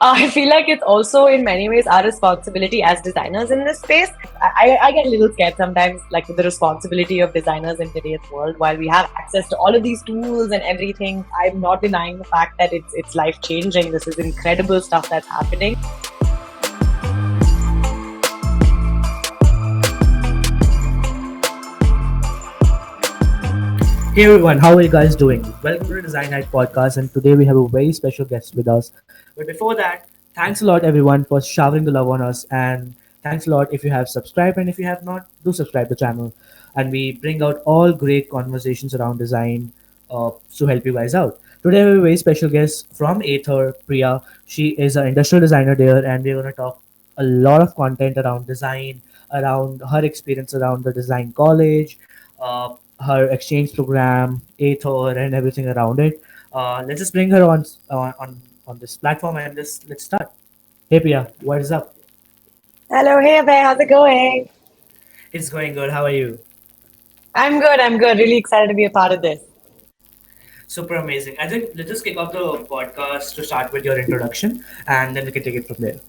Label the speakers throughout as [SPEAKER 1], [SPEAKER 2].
[SPEAKER 1] I feel like it's also in many ways our responsibility as designers in this space. I get a little scared sometimes, like with the responsibility of designers in today's world. While we have access to all of these tools and everything, I'm not denying the fact that it's life changing. This is incredible stuff that's happening.
[SPEAKER 2] Hey everyone, how are you guys doing? Welcome to the Design Night podcast, and today we have a very special guest with us. But before that, thanks a lot everyone for showering the love on us, and thanks a lot if you have subscribed, and if you have not, do subscribe the channel. And we bring out all great conversations around design to help you guys out. Today we have a very special guest from Aether, Priya. She is an industrial designer there, and we're going to talk a lot of content around design, around her experience around the design college, uh, her exchange program, Aether, and everything around it. Let's just bring her on this platform and just let's start. Hey Priya, what is up?
[SPEAKER 1] Hello, hey there, how's it going?
[SPEAKER 2] It's going good. How are you?
[SPEAKER 1] I'm good, I'm good. Really excited to be a part of this.
[SPEAKER 2] Super amazing. I think let's just kick off the podcast to start with your introduction, and then we can take it from there.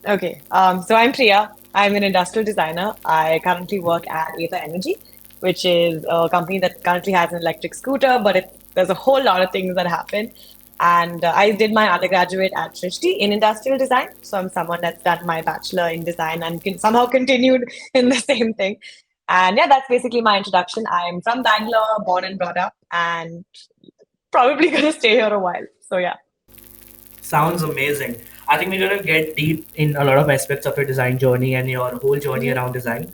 [SPEAKER 1] Okay, so I'm Priya. I'm an industrial designer. I currently work at Ather Energy, which is a company that currently has an electric scooter, but there's a whole lot of things that happen. And I did my undergraduate at Srishti in industrial design. So I'm someone that's done my bachelor in design and somehow continued in the same thing. And yeah, that's basically my introduction. I'm from Bangalore, born and brought up, and probably going to stay here a while. So yeah.
[SPEAKER 2] Sounds amazing. I think we're gonna get deep in a lot of aspects of your design journey and your whole journey
[SPEAKER 1] Mhm.
[SPEAKER 2] around design.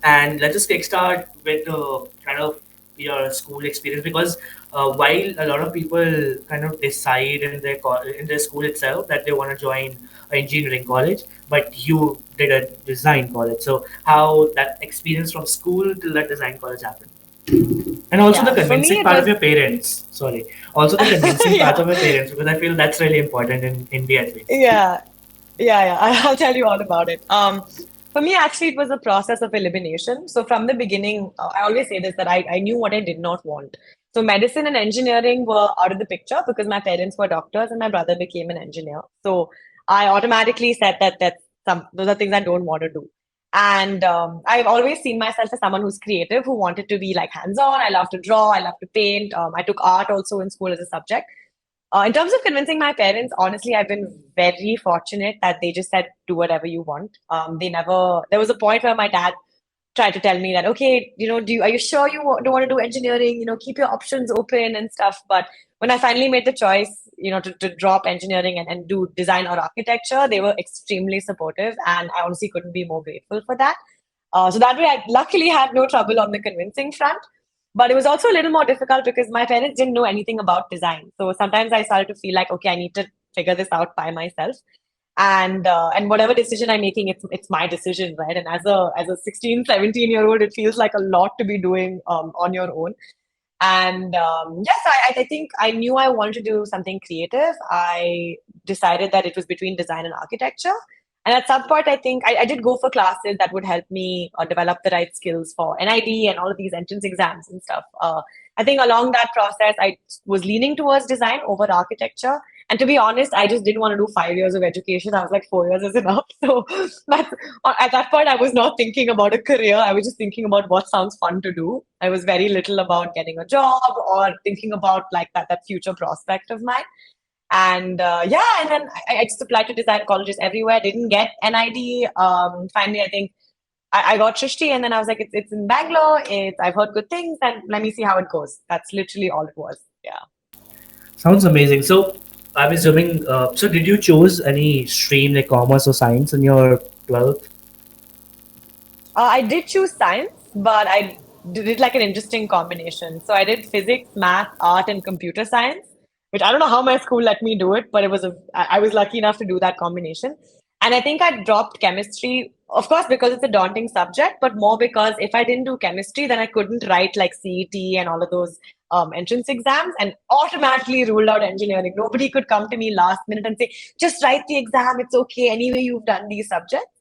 [SPEAKER 2] And let's just kickstart with kind of your school experience because while a lot of people kind of decide in their school itself that they want to join engineering college, but you did a design college. So how that experience from school till that design college happened? And also the
[SPEAKER 1] Yeah, for me,
[SPEAKER 2] convincing
[SPEAKER 1] it
[SPEAKER 2] part of
[SPEAKER 1] was.
[SPEAKER 2] your parents. Sorry. Also the convincing part
[SPEAKER 1] Yeah,
[SPEAKER 2] of your parents because I feel that's really important in India at least.
[SPEAKER 1] yeah. Yeah. I'll tell you all about it. For me, actually, it was a process of elimination. So from the beginning, I always say this that I knew what I did not want. So medicine and engineering were out of the picture because my parents were doctors and my brother became an engineer. So I automatically said that those are things I don't want to do. And I've always seen myself as someone who's creative, who wanted to be like hands-on. I love to draw. I love to paint. I took art also in school as a subject. In terms of convincing my parents, honestly, I've been very fortunate that they just said, do whatever you want. They never, there was a point where my dad tried to tell me that, okay, are you sure don't want to do engineering? Keep your options open and stuff. But when I finally made the choice, to drop engineering and do design or architecture, they were extremely supportive. And I honestly couldn't be more grateful for that. So that way, I luckily had no trouble on the convincing front. But it was also a little more difficult because my parents didn't know anything about design. So sometimes I started to feel like, okay, I need to figure this out by myself. And whatever decision I'm making, it's my decision, right? And as a 16, 17-year old, it feels like a lot to be doing on your own. And yes, I think I knew I wanted to do something creative. I decided that it was between design and architecture. And at some point, I think I did go for classes that would help me develop the right skills for NID and all of these entrance exams and stuff. I think along that process, I was leaning towards design over architecture. And to be honest, I just didn't want to do 5 years of education. I was like, 4 years is enough. So that's, at that point, I was not thinking about a career. I was just thinking about what sounds fun to do. I was very little about getting a job or thinking about like that future prospect of mine. And yeah, and then I just applied to design colleges everywhere. Didn't get NID. Finally, I think I got Srishti, and then I was like, it's in Bangalore. I've heard good things, and let me see how it goes. That's literally all it was. Yeah.
[SPEAKER 2] Sounds amazing. So I'm assuming so did you choose any stream like commerce or science in your 12th?
[SPEAKER 1] I did choose science, but I did like an interesting combination. So I did physics, math, art, and computer science, which I don't know how my school let me do it, but I was lucky enough to do that combination. And I think I dropped chemistry, of course, because it's a daunting subject, but more because if I didn't do chemistry, then I couldn't write like CET and all of those entrance exams and automatically ruled out engineering. Nobody could come to me last minute and say, just write the exam. It's okay. Anyway, you've done these subjects.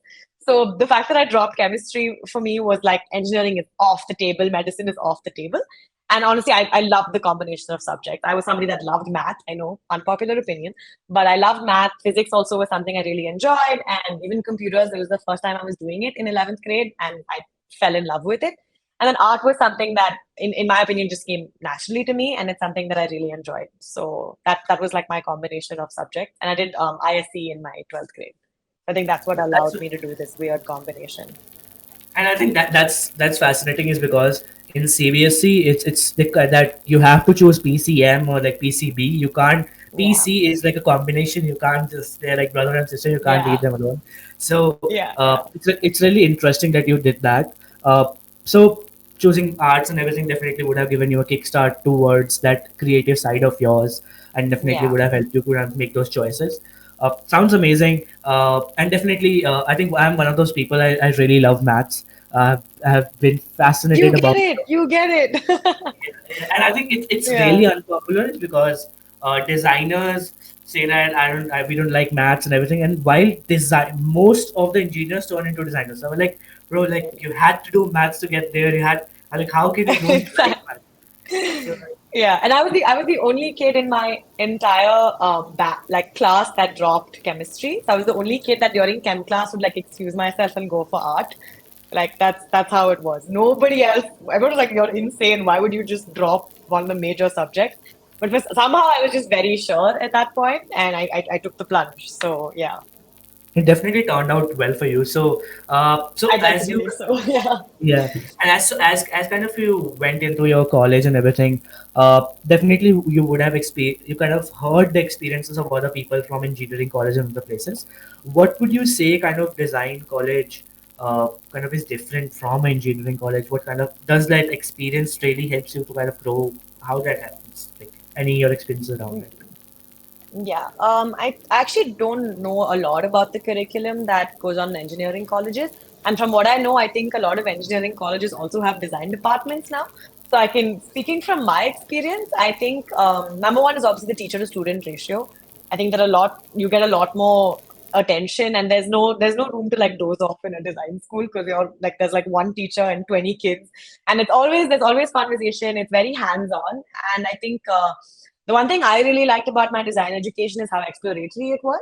[SPEAKER 1] So the fact that I dropped chemistry for me was like engineering is off the table, medicine is off the table. And honestly, I loved the combination of subjects. I was somebody that loved math. I know, unpopular opinion, but I loved math. Physics also was something I really enjoyed, and even computers. It was the first time I was doing it in 11th grade, and I fell in love with it. And then art was something that, in my opinion, just came naturally to me, and it's something that I really enjoyed. So that was like my combination of subjects, and I did ISC in my 12th grade. I think that's what
[SPEAKER 2] That's
[SPEAKER 1] allowed me to do this weird combination.
[SPEAKER 2] and I think that's fascinating is because in CBSE it's that you have to choose PCM or like PCB. You can't.
[SPEAKER 1] Yeah,
[SPEAKER 2] PC is like a combination. You can't just they're like brother and sister. You can't read
[SPEAKER 1] yeah,
[SPEAKER 2] them alone. So
[SPEAKER 1] yeah, yeah,
[SPEAKER 2] it's really interesting that you did that. So choosing arts and everything definitely would have given you a kickstart towards that creative side of yours, and definitely
[SPEAKER 1] yeah.
[SPEAKER 2] would have helped you to make those choices. Sounds amazing, and definitely, I think I'm one of those people. I really love maths. I have been
[SPEAKER 1] You
[SPEAKER 2] fascinated
[SPEAKER 1] get
[SPEAKER 2] about,
[SPEAKER 1] it. You get it.
[SPEAKER 2] and I think it's
[SPEAKER 1] Yeah.
[SPEAKER 2] really unpopular because designers say that we don't like maths and everything. And while design, most of the engineers turn into designers. So I'm like, bro, like you had to do maths to get there. You had, I'm like, how can you don't like
[SPEAKER 1] Exactly.
[SPEAKER 2] maths? So, like,
[SPEAKER 1] Yeah, and I was the only kid in my entire class that dropped chemistry. So I was the only kid that during chem class would like excuse myself and go for art. Like that's how it was. Nobody else. Everyone was like, "You're insane. Why would you just drop one of the major subjects?" But somehow I was just very sure at that point, and I took the plunge. So yeah,
[SPEAKER 2] it definitely turned out well for you. So,
[SPEAKER 1] I
[SPEAKER 2] so
[SPEAKER 1] like to
[SPEAKER 2] as you
[SPEAKER 1] believe so. Yeah.
[SPEAKER 2] yeah, and as kind of you went into your college and everything, definitely you would have you kind of heard the experiences of other people from engineering college and other places. What would you say kind of design college kind of is different from engineering college? What kind of does that experience really helps you to kind of grow? How that happens? Like any your experiences around it?
[SPEAKER 1] Yeah, I actually don't know a lot about the curriculum that goes on in engineering colleges. And from what I know, I think a lot of engineering colleges also have design departments now. So speaking from my experience, I think number one is obviously the teacher to student ratio. I think that you get a lot more attention, and there's no room to like doze off in a design school because you're like there's like one teacher and 20 kids, and there's always conversation. It's very hands-on, and I think. The one thing I really liked about my design education is how exploratory it was.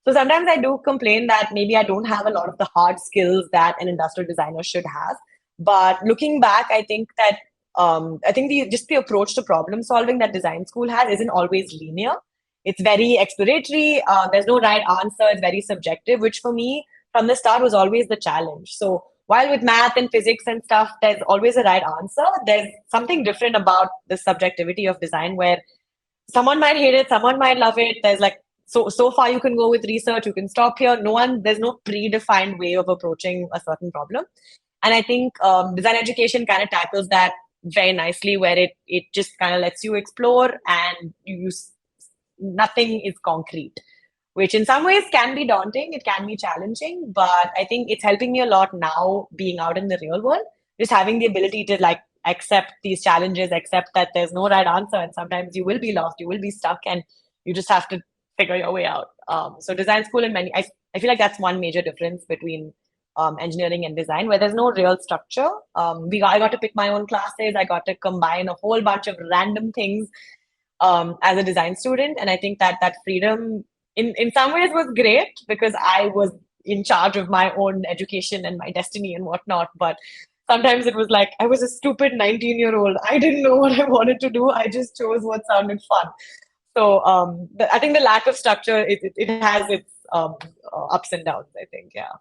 [SPEAKER 1] So sometimes I do complain that maybe I don't have a lot of the hard skills that an industrial designer should have. But looking back, I think the approach to problem solving that design school has isn't always linear. It's very exploratory. There's no right answer. It's very subjective, which for me from the start was always the challenge. So while with math and physics and stuff, there's always a right answer. There's something different about the subjectivity of design where someone might hate it, someone might love it. There's like so far you can go with research, you can stop here. There's no predefined way of approaching a certain problem. And I think design education kind of tackles that very nicely, where it just kind of lets you explore and you use nothing is concrete, which in some ways can be daunting. It can be challenging, but I think it's helping me a lot now being out in the real world, just having the ability to like accept these challenges, accept that there's no right answer. And sometimes you will be lost, you will be stuck, and you just have to figure your way out. So design school and I feel like that's one major difference between engineering and design, where there's no real structure. I got to pick my own classes. I got to combine a whole bunch of random things as a design student. And I think that freedom in some ways was great because I was in charge of my own education and my destiny and whatnot. But sometimes it was like I was a stupid 19-year-old. I didn't know what I wanted to do. I just chose what sounded fun. So I think the lack of structure, it has its ups and downs, I think. Yeah.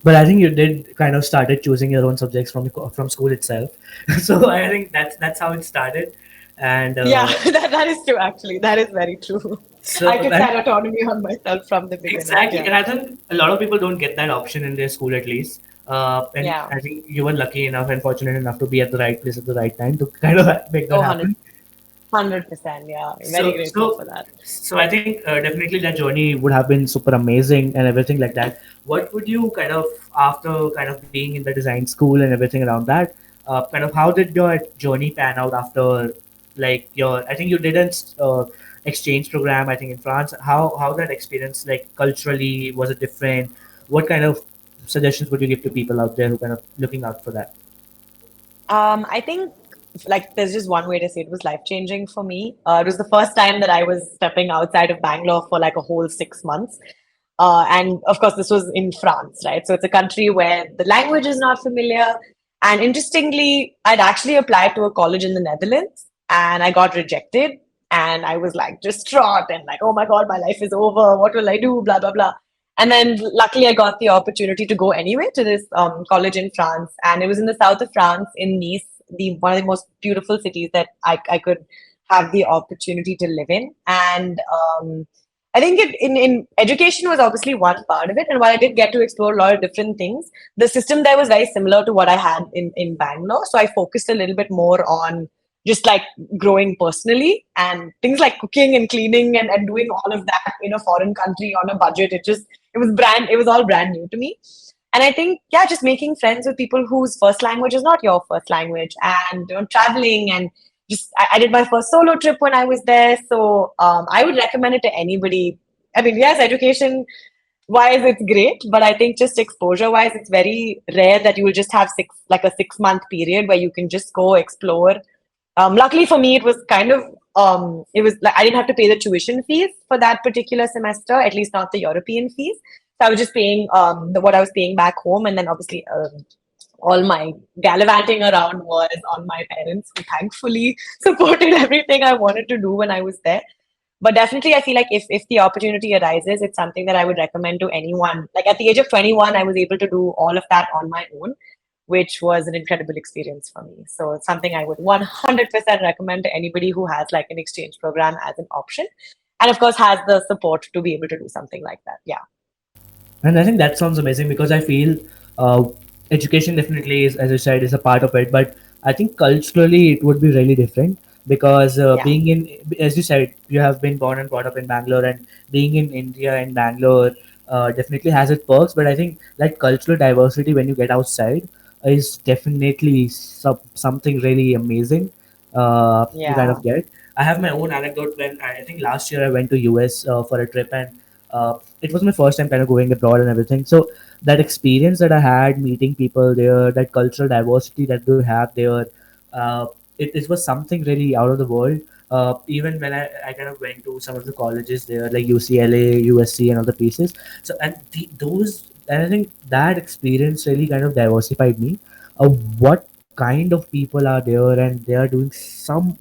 [SPEAKER 2] But I think you did kind of started choosing your own subjects from school itself. So I think that's how it started, and
[SPEAKER 1] Yeah, that is true, actually. That is very true. I
[SPEAKER 2] so
[SPEAKER 1] took
[SPEAKER 2] and
[SPEAKER 1] that autonomy on myself from the beginning.
[SPEAKER 2] exactly,
[SPEAKER 1] Yeah.
[SPEAKER 2] and I think a lot of people don't get that option in their school at least. And
[SPEAKER 1] Yeah.
[SPEAKER 2] I think you were lucky enough and fortunate enough to be at the right place at the right time to kind of make that
[SPEAKER 1] Oh,
[SPEAKER 2] happen.
[SPEAKER 1] 100%. Yeah. Very
[SPEAKER 2] So,
[SPEAKER 1] grateful
[SPEAKER 2] so,
[SPEAKER 1] for that.
[SPEAKER 2] so I think definitely that journey would have been super amazing and everything like that. What would you kind of after kind of being in the design school and everything around that? Kind of how did your journey pan out after like your? I think you didn't exchange program. I think in France. How that experience like culturally was it different? What kind of suggestions would you give to people out there who kind of looking out for that?
[SPEAKER 1] I think like there's just one way to say it was life changing for me. It was the first time that I was stepping outside of Bangalore for like a whole 6 months. And of course, this was in France, right? So it's a country where the language is not familiar. And interestingly, I'd actually applied to a college in the Netherlands and I got rejected. And I was like distraught and like, oh my God, my life is over. What will I do? Blah, blah, blah. And then luckily, I got the opportunity to go anyway to this college in France. And it was in the south of France in Nice, the one of the most beautiful cities that I could have the opportunity to live in. And I think in education was obviously one part of it. And while I did get to explore a lot of different things, the system there was very similar to what I had in Bangalore. So I focused a little bit more on just like growing personally and things like cooking and cleaning and doing all of that in a foreign country on a budget. It was all brand new to me. And I think, yeah, just making friends with people whose first language is not your first language and traveling and I did my first solo trip when I was there. So I would recommend it to anybody. I mean, yes, education wise, it's great, but I think just exposure wise, it's very rare that you will just have like a 6 month period where you can just go explore. Luckily for me, it was kind of it was like I didn't have to pay the tuition fees for that particular semester, at least not the European fees. So I was just paying what I was paying back home, and then obviously all my gallivanting around was on my parents, who thankfully supported everything I wanted to do when I was there. But definitely, I feel like if the opportunity arises, it's something that I would recommend to anyone. Like at the age of 21, I was able to do all of that on my own, which was an incredible experience for me. So it's something I would 100% recommend to anybody who has like an exchange program as an option. And of course, has the support to be able to do something like that. Yeah.
[SPEAKER 2] And I think that sounds amazing because I feel uh, education definitely is, as you said, is a part of it. But I think culturally it would be really different because
[SPEAKER 1] Yeah.
[SPEAKER 2] being in, as you said, you have been born and brought up in Bangalore, and being in India and Bangalore definitely has its perks. But I think like cultural diversity when you get outside is definitely something really amazing. You kind
[SPEAKER 1] Yeah.
[SPEAKER 2] of get. I have my own anecdote when I think last year I went to US for a trip, and it was my first time kind of going abroad and everything. So that experience that I had meeting people there, that cultural diversity that they have there, it was something really out of the world. Even when I kind of went to some of the colleges there, like UCLA, USC, and other places. So and I think that experience really kind of diversified me. What kind of people are there, and they are doing some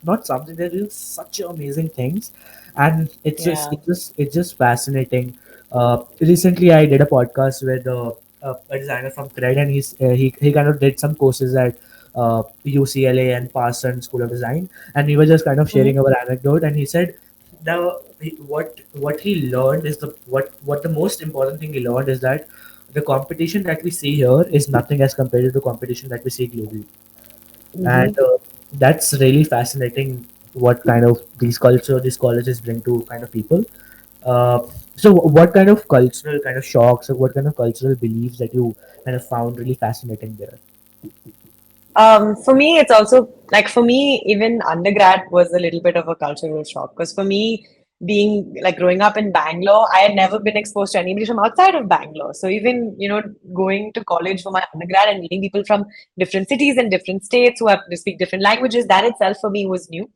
[SPEAKER 2] not something, they're doing such amazing things, and
[SPEAKER 1] Yeah.
[SPEAKER 2] it's just fascinating. Recently I did a podcast with a designer from Cred, and he kind of did some courses at UCLA and Parsons School of Design, and we were just kind of
[SPEAKER 1] Hmm.
[SPEAKER 2] sharing our anecdote, and he said what he learned is what the most important thing he learned is that the competition that we see here is nothing as compared to the competition that we see globally,
[SPEAKER 1] Hmm.
[SPEAKER 2] and that's really fascinating what kind of these colleges bring to kind of people. So what kind of cultural kind of shocks or what kind of cultural beliefs that you kind of found really fascinating there?
[SPEAKER 1] For me, it's also like for me, even undergrad was a little bit of a cultural shock because for me, being like growing up in Bangalore, I had never been exposed to anybody from outside of Bangalore. So even, going to college for my undergrad and meeting people from different cities and different states who have to speak different languages, that itself for me was new.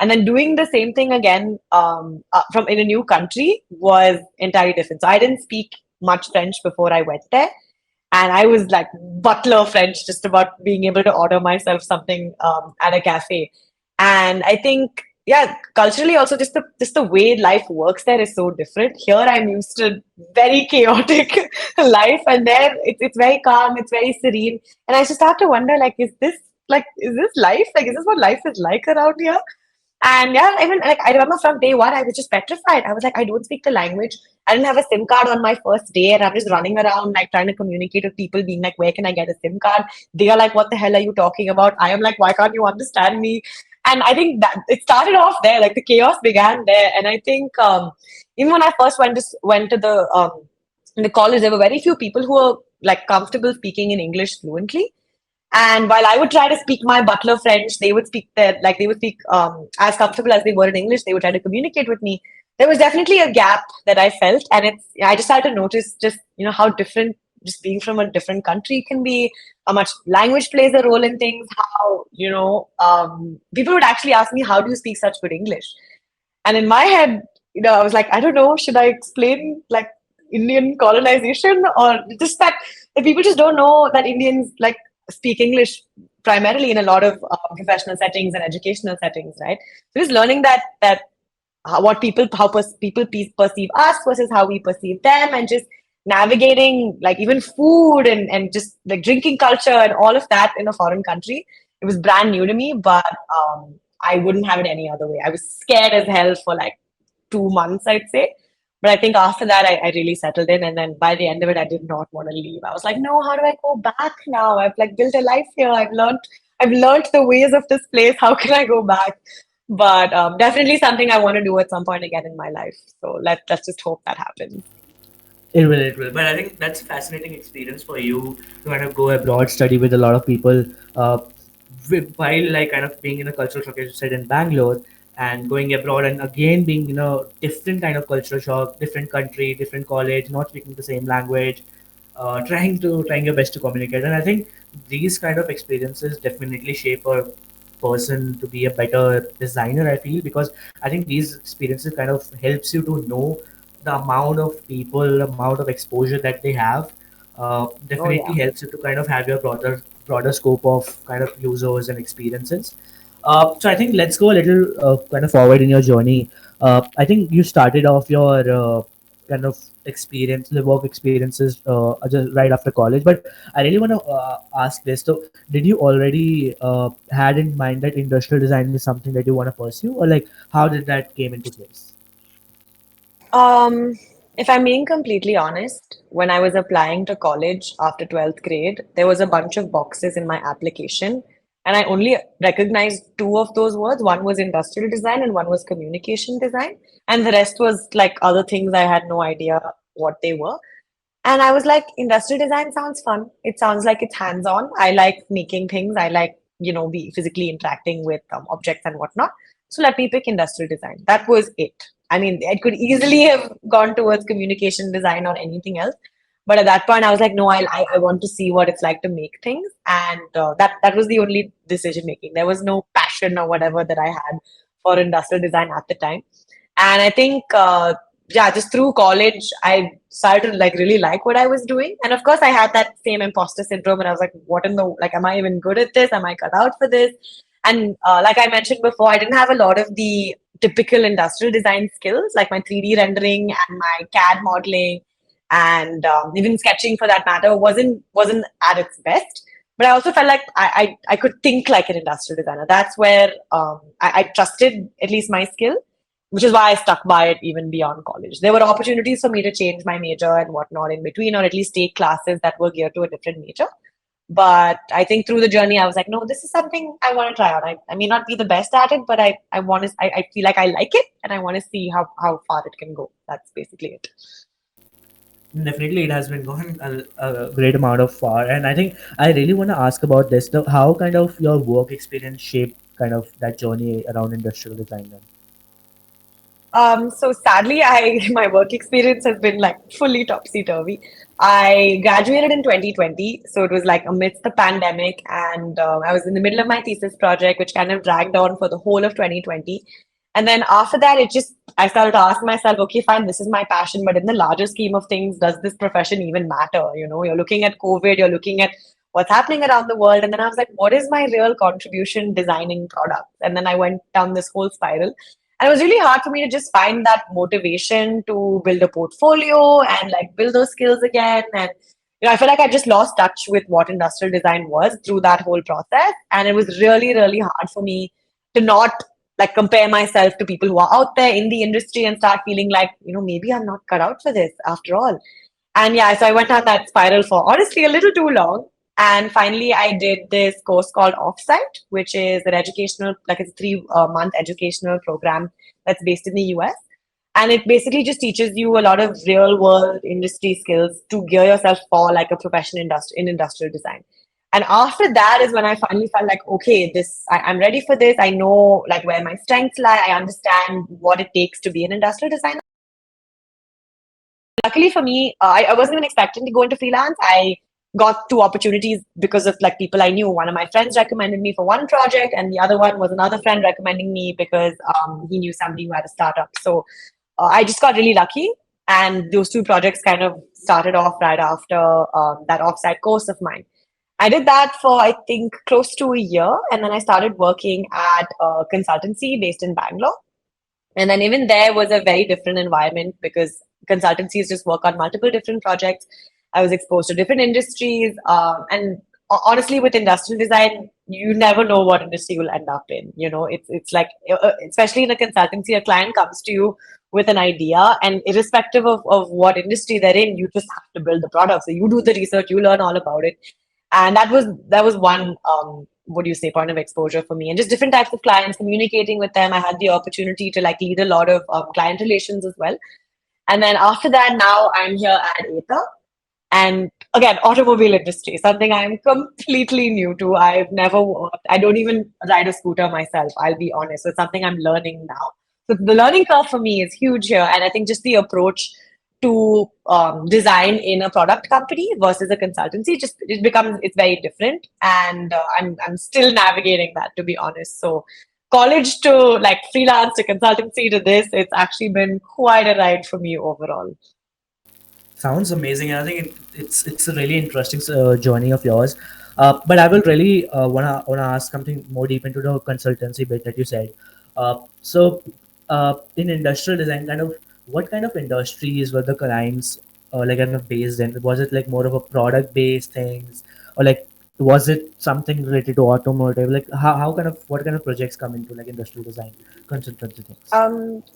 [SPEAKER 1] And then doing the same thing again from in a new country was entirely different. So I didn't speak much French before I went there, and I was like butler French, just about being able to order myself something at a cafe. And I think, yeah, culturally also just the way life works there is so different. Here I'm used to very chaotic life, and there it's very calm, it's very serene, and I just start to wonder is this life? Like, is this what life is like around here? And yeah, even like I remember from day one, I was just petrified. I was like, I don't speak the language. I didn't have a SIM card on my first day, and I'm just running around like trying to communicate with people, being like, where can I get a SIM card? They are like, what the hell are you talking about? I am like, why can't you understand me? And I think that it started off there, like the chaos began there. And I think even when I first went to the college, there were very few people who were like comfortable speaking in English fluently. And while I would try to speak my butler French, they would speak as comfortable as they were in English. They would try to communicate with me. There was definitely a gap that I felt, and I just had to notice just how different just being from a different country can be. how much language plays a role in things, how, people would actually ask me, how do you speak such good English? And in my head, I was like, I don't know, should I explain like Indian colonization, or just that people just don't know that Indians like speak English primarily in a lot of professional settings and educational settings, right? So just learning that what people perceive us versus how we perceive them, and just navigating like even food and just like drinking culture and all of that in a foreign country. It was brand new to me, but I wouldn't have it any other way. I was scared as hell for like 2 months, I'd say. But I think after that, I really settled in. And then by the end of it, I did not want to leave. I was like, no, how do I go back now? I've like built a life here. I've learned the ways of this place. How can I go back? But definitely something I want to do at some point again in my life. So let's just hope that happens.
[SPEAKER 2] It will, it will. But I think that's a fascinating experience for you to kind of go abroad, study with a lot of people, uh, while like kind of being in a cultural shock, as you said, in Bangalore, and going abroad and again being, different kind of cultural shock, different country, different college, not speaking the same language, trying your best to communicate. And I think these kind of experiences definitely shape a person to be a better designer. I feel, because I think these experiences kind of helps you to know the amount of people, the amount of exposure that they have.
[SPEAKER 1] Oh
[SPEAKER 2] Definitely
[SPEAKER 1] yeah.
[SPEAKER 2] helps you to kind of have your broader scope of kind of users and experiences. So I think let's go a little kind of forward in your journey. I think you started off your kind of the work experiences just right after college. But I really want to ask this. So, did you already had in mind that industrial design is something that you want to pursue, or like how did that came into place?
[SPEAKER 1] Um, if I'm being completely honest, when I was applying to college after 12th grade, there was a bunch of boxes in my application, and I only recognized two of those words. One was industrial design and one was communication design, and the rest was like other things I had no idea what they were. And I was like, industrial design sounds fun. It sounds like it's hands-on. I like making things. I like, be physically interacting with objects and whatnot. So let me pick industrial design. That was it. I mean, it could easily have gone towards communication design or anything else. But at that point, I was like, no, I want to see what it's like to make things. And that was the only decision making. There was no passion or whatever that I had for industrial design at the time. And I think, yeah, just through college, I started to like really like what I was doing. And of course, I had that same imposter syndrome, and I was like, what in the, like, am I even good at this? Am I cut out for this? And like I mentioned before, I didn't have a lot of the typical industrial design skills, like my 3D rendering and my CAD modeling, and even sketching for that matter wasn't at its best. But I also felt like I could think like an industrial designer. That's where I trusted at least my skill, which is why I stuck by it even beyond college. There were opportunities for me to change my major and whatnot in between, or at least take classes that were geared to a different major. But I think through the journey, I was like, no, this is something I want to try out. I may not be the best at it, but I want to, I feel like I like it, and I want to see how far it can go. That's basically it.
[SPEAKER 2] Definitely, it has been gone a great amount of far, and I think I really want to ask about this. How kind of your work experience shaped kind of that journey around industrial design? Then?
[SPEAKER 1] So sadly, my work experience has been like fully topsy-turvy. I graduated in 2020, so it was like amidst the pandemic, and I was in the middle of my thesis project, which kind of dragged on for the whole of 2020. And then after that, I started to ask myself, okay, fine, this is my passion, but in the larger scheme of things, does this profession even matter? You're looking at COVID, you're looking at what's happening around the world, and then I was like, what is my real contribution designing products? And then I went down this whole spiral. And it was really hard for me to just find that motivation to build a portfolio and like build those skills again. And I feel like I just lost touch with what industrial design was through that whole process. And it was really, really hard for me to not like compare myself to people who are out there in the industry and start feeling like, maybe I'm not cut out for this after all. And yeah, so I went on that spiral for honestly a little too long. And finally, I did this course called Offsite, which is an educational, like it's a 3 month educational program that's based in the US. And it basically just teaches you a lot of real world industry skills to gear yourself for like a profession in industrial design. And after that is when I finally felt like, okay, I'm ready for this. I know like where my strengths lie. I understand what it takes to be an industrial designer. Luckily for me, I wasn't even expecting to go into freelance. I got two opportunities because of like people I knew. One of my friends recommended me for one project, and the other one was another friend recommending me because he knew somebody who had a startup. So I just got really lucky, and those two projects kind of started off right after that offsite course of mine. I did that for I think close to a year, and then I started working at a consultancy based in Bangalore. And then even there was a very different environment because consultancies just work on multiple different projects. I was exposed to different industries, and honestly, with industrial design, you never know what industry you'll end up in. You know, it's like especially in a consultancy, a client comes to you with an idea, and irrespective of what industry they're in, you just have to build the product. So you do the research, you learn all about it, and that was one what do you say point of exposure for me, and just different types of clients, communicating with them. I had the opportunity to like lead a lot of client relations as well. And then after that, now I'm here at Ather, and again, automobile industry, something I'm completely new to. I've never worked, I don't even ride a scooter myself, I'll be honest. So it's something I'm learning now. So the learning curve for me is huge here. And I think just the approach to design in a product company versus a consultancy, just it's very different. And I'm still navigating that, to be honest. So college to like freelance to consultancy to this, it's actually been quite a ride for me overall.
[SPEAKER 2] Sounds amazing. I think it's a really interesting journey of yours. But I will really wanna ask something more deep into the consultancy bit that you said. So in industrial design, kind of what kind of industries were the clients like kind of based in? Was it like more of a product based things, or like was it something related to automotive? Like how kind of what kind of projects come into like industrial design consultancy things?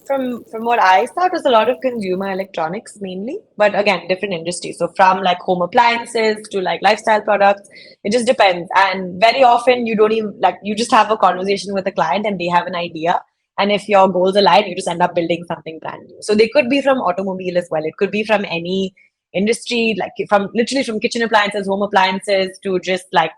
[SPEAKER 1] From what I thought was a lot of consumer electronics mainly, but again, different industries. So from like home appliances to like lifestyle products, it just depends. And very often you don't even like you just have a conversation with a client and they have an idea. And if your goals align, you just end up building something brand new. So they could be from automobile as well. It could be from any industry, like from literally from kitchen appliances, home appliances to just like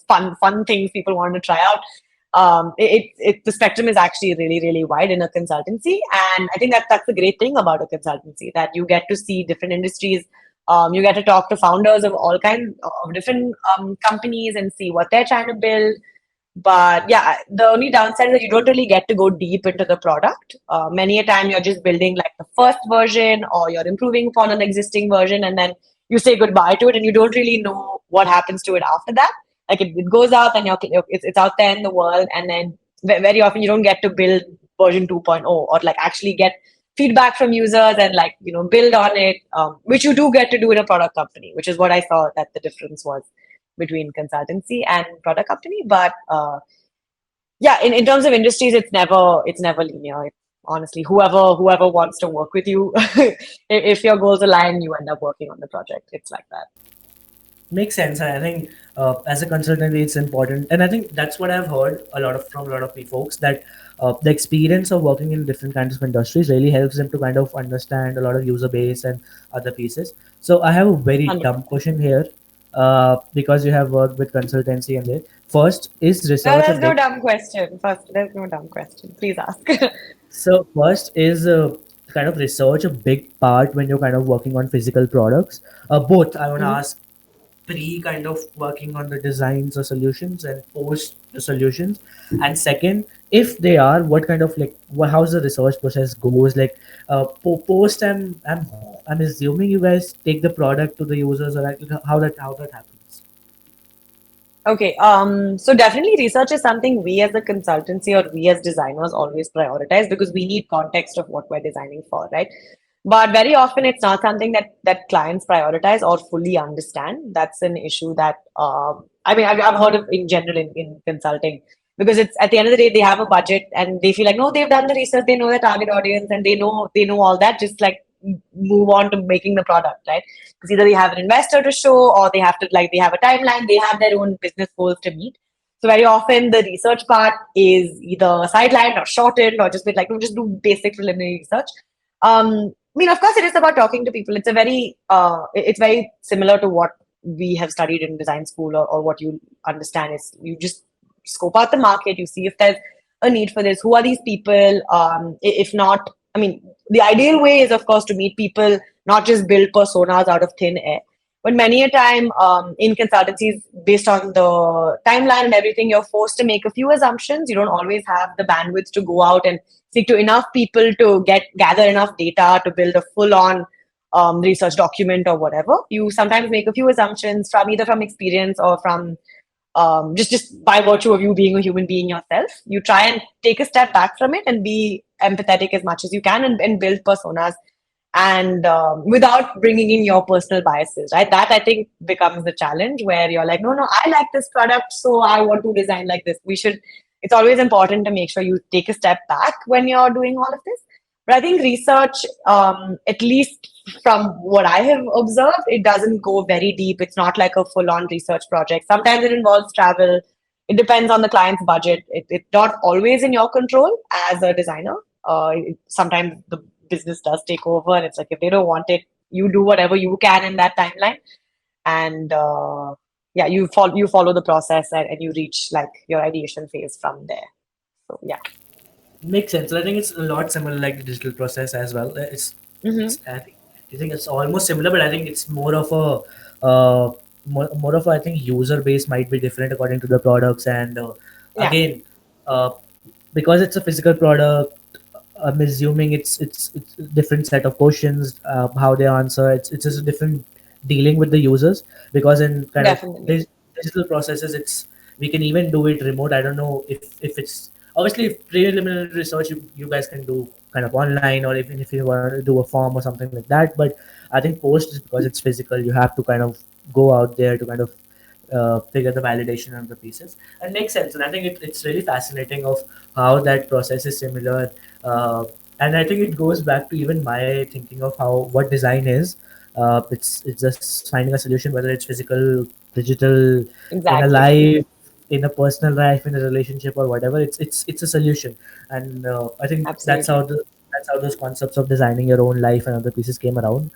[SPEAKER 1] fun things people want to try out. The spectrum is actually really really wide in a consultancy, and I think that that's the great thing about a consultancy, that you get to see different industries. You get to talk to founders of all kinds of different companies and see what they're trying to build. But yeah, the only downside is that you don't really get to go deep into the product. Many a time you're just building like the first version, or you're improving upon an existing version, and then you say goodbye to it, and you don't really know what happens to it after that. Like it goes out, and it's out there in the world, and then very often you don't get to build version 2.0, or like actually get feedback from users and like build on it, which you do get to do in a product company, which is what I saw that the difference was between consultancy and product company. But yeah, in terms of industries, it's never linear. Honestly, whoever wants to work with you, if your goals align, you end up working on the project. It's like that.
[SPEAKER 2] Makes sense. And I think as a consultant, it's important. And I think that's what I've heard a lot of from a lot of folks, that the experience of working in different kinds of industries really helps them to kind of understand a lot of user base and other pieces. So I have a very dumb
[SPEAKER 1] 100%.
[SPEAKER 2] question here, because you have worked with consultancy and it. First, is
[SPEAKER 1] No,
[SPEAKER 2] research a
[SPEAKER 1] there's no
[SPEAKER 2] big
[SPEAKER 1] dumb question. First, there's no dumb question. Please ask.
[SPEAKER 2] So first is kind of research a big part when you're kind of working on physical products. Both I want to
[SPEAKER 1] Mhm.
[SPEAKER 2] ask, pre kind of working on the designs or solutions, and post the solutions. And second, if they are, what kind of like how's the research process goes? Like post, I'm assuming you guys take the product to the users, or like how that happens.
[SPEAKER 1] Okay, so definitely research is something we as a consultancy or we as designers always prioritize because we need context of what we're designing for, right? But very often it's not something that clients prioritize or fully understand. That's an issue that I mean I've heard of in general in consulting, because it's at the end of the day they have a budget and they feel like no, they've done the research, they know their target audience, and they know all that, just like move on to making the product, right? Because either they have an investor to show, or they have to like they have a timeline, they have their own business goals to meet. So very often the research part is either sidelined or shortened, or just bit like no, just do basic preliminary research. I mean, of course, it is about talking to people. It's very similar to what we have studied in design school, or what you understand is you just scope out the market, you see if there's a need for this, who are these people. If not, I mean, the ideal way is, of course, to meet people, not just build personas out of thin air. But many a time in consultancies, based on the timeline and everything, you're forced to make a few assumptions. You don't always have the bandwidth to go out and speak to enough people to gather enough data to build a full on research document or whatever. You sometimes make a few assumptions from either from experience or from just by virtue of you being a human being yourself. You try and take a step back from it and be empathetic as much as you can, and build personas, and without bringing in your personal biases, right? That I think becomes the challenge, where you're like, no, no, I like this product, so I want to design like this. It's always important to make sure you take a step back when you're doing all of this. But I think research, at least from what I have observed, it doesn't go very deep. It's not like a full on research project. Sometimes it involves travel. It depends on the client's budget. It's not always in your control as a designer. Sometimes the business does take over, and it's like if they don't want it, you do whatever you can in that timeline, and yeah, you follow the process, and you reach like your ideation phase from there. So yeah.
[SPEAKER 2] Makes sense. I think it's a lot similar like the digital process as well.
[SPEAKER 1] Hmm.
[SPEAKER 2] I think it's almost similar, but I think it's more of a more of a, I think user base might be different according to the products, and
[SPEAKER 1] Yeah,
[SPEAKER 2] again, uh, because it's a physical product, I'm assuming it's a different set of questions, how they answer. It's just a different dealing with the users, because in kind of
[SPEAKER 1] definitely.
[SPEAKER 2] digital processes, it's we can even do it remote. I don't know if it's obviously preliminary research you guys can do kind of online, or even if you want to do a form or something like that. But I think post is because it's physical, you have to kind of go out there to kind of figure the validation on the pieces, and makes sense. And I think it's really fascinating of how that process is similar, uh, and I think it goes back to even my thinking of how what design is. It's just finding a solution, whether it's physical, digital, in a
[SPEAKER 1] Exactly.
[SPEAKER 2] life, in a personal life, in a relationship, or whatever. It's a solution, and I think
[SPEAKER 1] Absolutely.
[SPEAKER 2] that's how those concepts of designing your own life and other pieces came around,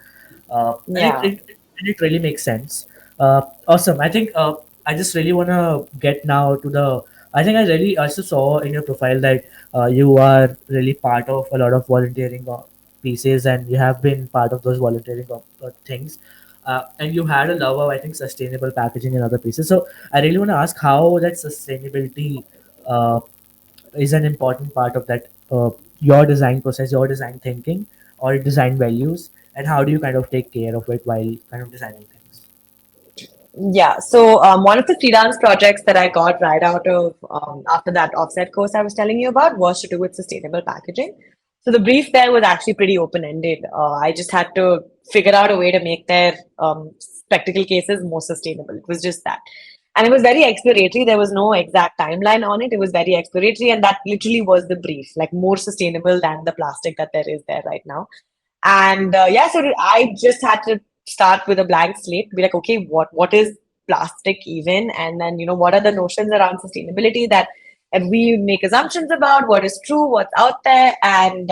[SPEAKER 2] and
[SPEAKER 1] Yeah.
[SPEAKER 2] it really makes sense. Awesome. I think I just really want to get now to the. I think I really also saw in your profile that you are really part of a lot of volunteering pieces, and you have been part of those volunteering things. And you had a love of, I think, sustainable packaging and other pieces. So I really want to ask how that sustainability uh, is an important part of that your design process, your design thinking, or design values, and how do you kind of take care of it while kind of designing things?
[SPEAKER 1] Yeah. So one of the freelance projects that I got right out of after that offset course I was telling you about was to do with sustainable packaging. So the brief there was actually pretty open-ended. I just had to figure out a way to make their spectacle cases more sustainable. It was just that. And it was very exploratory. There was no exact timeline on it. It was very exploratory, and that literally was the brief, like more sustainable than the plastic that there is there right now. And yeah, so I just had to start with a blank slate, be like, okay, what is plastic even? And then, what are the notions around sustainability that we make assumptions about, what is true, what's out there, and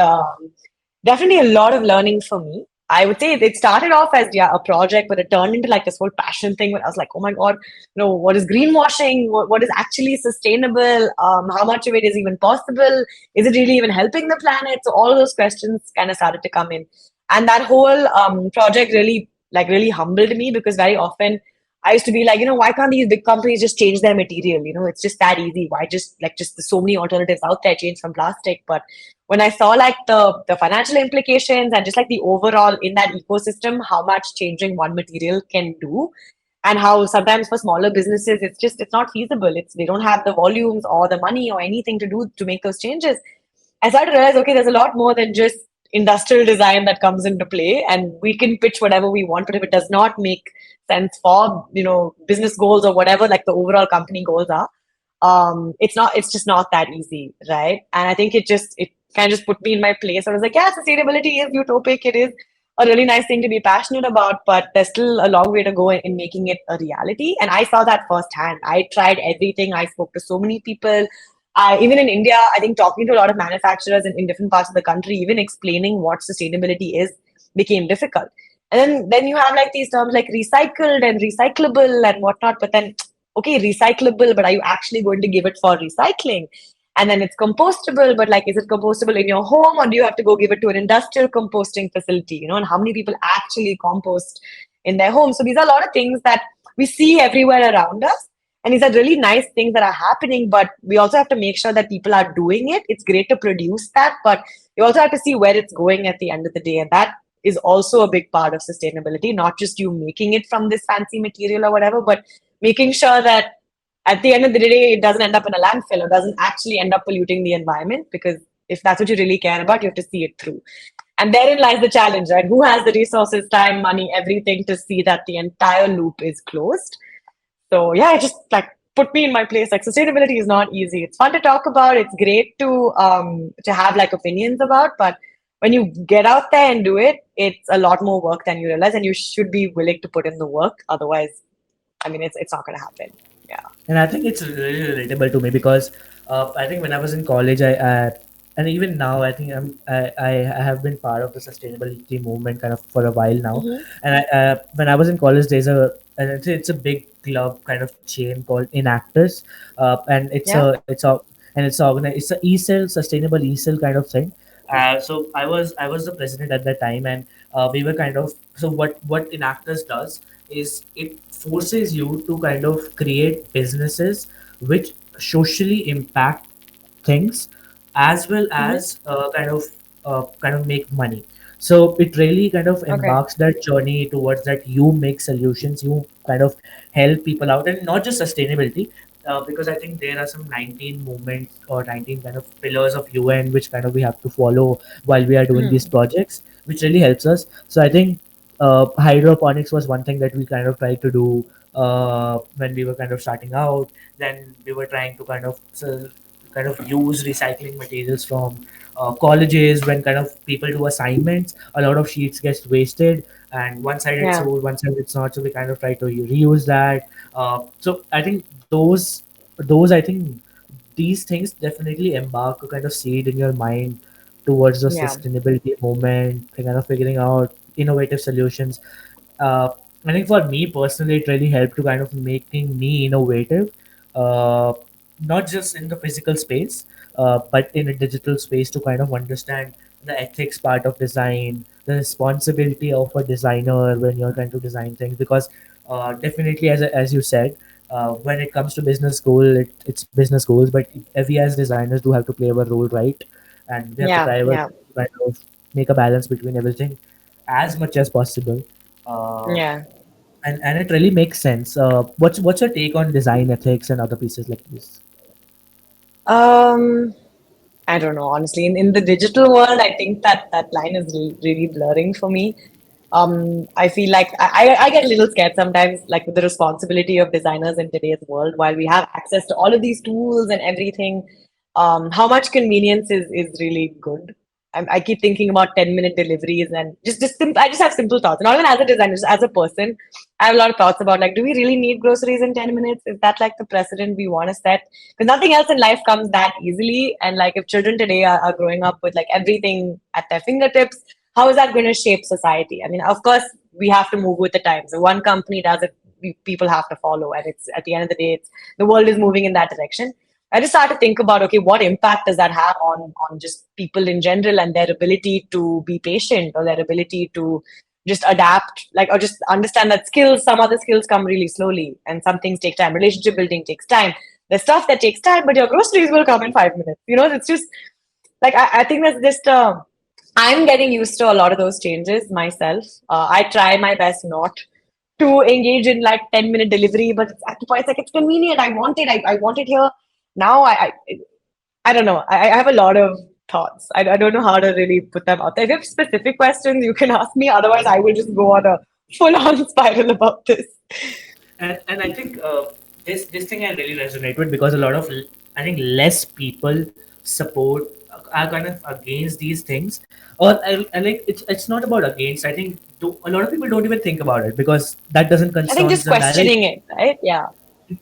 [SPEAKER 1] definitely a lot of learning for me. I would say it started off as yeah a project, but it turned into like this whole passion thing. Where I was like, oh my god, what is greenwashing? What is actually sustainable? How much of it is even possible? Is it really even helping the planet? So all of those questions kind of started to come in, and that whole project really humbled me, because very often I used to be like, why can't these big companies just change their material? It's just that easy. Why just there's so many alternatives out there, change from plastic? But when I saw like the financial implications and just like the overall in that ecosystem, how much changing one material can do, and how sometimes for smaller businesses it's not feasible. They don't have the volumes or the money or anything to do to make those changes. I started to realize, okay, there's a lot more than just industrial design that comes into play, and we can pitch whatever we want, but if it does not make sense for business goals or whatever, like the overall company goals are, it's just not that easy, right? And I think it kind of just put me in my place. I was like, yeah, sustainability is utopic. It is a really nice thing to be passionate about, but there's still a long way to go in making it a reality. And I saw that firsthand. I tried everything. I spoke to so many people. Even in India, I think talking to a lot of manufacturers in different parts of the country, even explaining what sustainability is became difficult. And then you have like these terms like recycled and recyclable and whatnot. But then, okay, recyclable, but are you actually going to give it for recycling? And then it's compostable, but like, is it compostable in your home, or do you have to go give it to an industrial composting facility? And how many people actually compost in their homes. So these are a lot of things that we see everywhere around us. And these are really nice things that are happening, but we also have to make sure that people are doing it. It's great to produce that, but you also have to see where it's going at the end of the day. And that is also a big part of sustainability, not just you making it from this fancy material or whatever, but making sure that at the end of the day, it doesn't end up in a landfill or doesn't actually end up polluting the environment. Because if that's what you really care about, you have to see it through. And therein lies the challenge, right? Who has the resources, time, money, everything to see that the entire loop is closed? So yeah, it just like put me in my place. Like sustainability is not easy. It's fun to talk about. It's great to have like opinions about, but when you get out there and do it, it's a lot more work than you realize, and you should be willing to put in the work. Otherwise, I mean, it's not going to happen. Yeah.
[SPEAKER 2] And I think it's really relatable to me because I think when I was in college, and even now, I think I have been part of the sustainability movement kind of for a while now.
[SPEAKER 1] Hmm.
[SPEAKER 2] And when I was in college, there's and it's a big club kind of chain called Inactors, and
[SPEAKER 1] Yeah.
[SPEAKER 2] it's a e-cell sustainable e-cell kind of thing. So I was the president at that time, and we were kind of so what Inactors does is it forces you to kind of create businesses which socially impact things as well
[SPEAKER 1] Hmm.
[SPEAKER 2] as kind of make money. So it really kind of
[SPEAKER 1] Okay.
[SPEAKER 2] embarks that journey towards that you make solutions, you kind of help people out, and not just sustainability. Because I think there are some 19 movements or 19 kind of pillars of UN which kind of we have to follow while we are doing these
[SPEAKER 1] Hmm.
[SPEAKER 2] projects, which really helps us. So I think hydroponics was one thing that we kind of tried to do when we were kind of starting out. Then we were trying to kind of use recycling materials from colleges. When kind of people do assignments, a lot of sheets gets wasted, and one side it's
[SPEAKER 1] Yeah.
[SPEAKER 2] old, one side it's not, so we kind of try to reuse that. So I think those I think these things definitely embark a kind of seed in your mind towards the
[SPEAKER 1] Yeah.
[SPEAKER 2] sustainability movement, kind of figuring out innovative solutions. uh, I think for me personally, it really helped to kind of making me innovative, uh, not just in the physical space, but in a digital space to kind of understand the ethics part of design, the responsibility of a designer when you're trying to design things. Because definitely, as you said, when it comes to business goal, it's business goals, but we as designers do have to play our role, right? And we have to
[SPEAKER 1] Yeah.
[SPEAKER 2] try our
[SPEAKER 1] Yeah.
[SPEAKER 2] kind of make a balance between everything as much as possible. uh,
[SPEAKER 1] Yeah.
[SPEAKER 2] and it really makes sense. What's your take on design ethics and other pieces like this?
[SPEAKER 1] Um, I don't know, honestly. In the digital world, I think that that line is really blurring for me. I feel like I get a little scared sometimes, like with the responsibility of designers in today's world, while we have access to all of these tools and everything, how much convenience is really good. I keep thinking about 10-minute deliveries and I just have simple thoughts. Not even as a designer, just as a person, I have a lot of thoughts about like, do we really need groceries in 10 minutes? Is that like the precedent we want to set? Because nothing else in life comes that easily. And like if children today are growing up with like everything at their fingertips, how is that going to shape society? I mean, of course, we have to move with the times. So one company does it, people have to follow, and it's at the end of the day, it's the world is moving in that direction. I just start to think about, okay, what impact does that have on just people in general and their ability to be patient or their ability to just adapt, like, or just understand that skills, some other skills come really slowly, and some things take time. Relationship building takes time. There's stuff that takes time, but your groceries will come in 5 minutes. You know, it's just like I think that's just I'm getting used to a lot of those changes myself. I try my best not to engage in like 10-minute delivery, but it's at the point it's like it's convenient. I want it. I want it here now. I don't know. I have a lot of thoughts. I don't know how to really put them out there. If you have specific questions, you can ask me. Otherwise, I will just go on a full-on spiral about this.
[SPEAKER 2] And I think this thing I really resonate with because a lot of I think less people support are kind of against these things. Or I like it's not about against. I think a lot of people don't even think about it because that doesn't
[SPEAKER 1] I think
[SPEAKER 2] concerns
[SPEAKER 1] just
[SPEAKER 2] them
[SPEAKER 1] questioning
[SPEAKER 2] directly.
[SPEAKER 1] it, right? Yeah.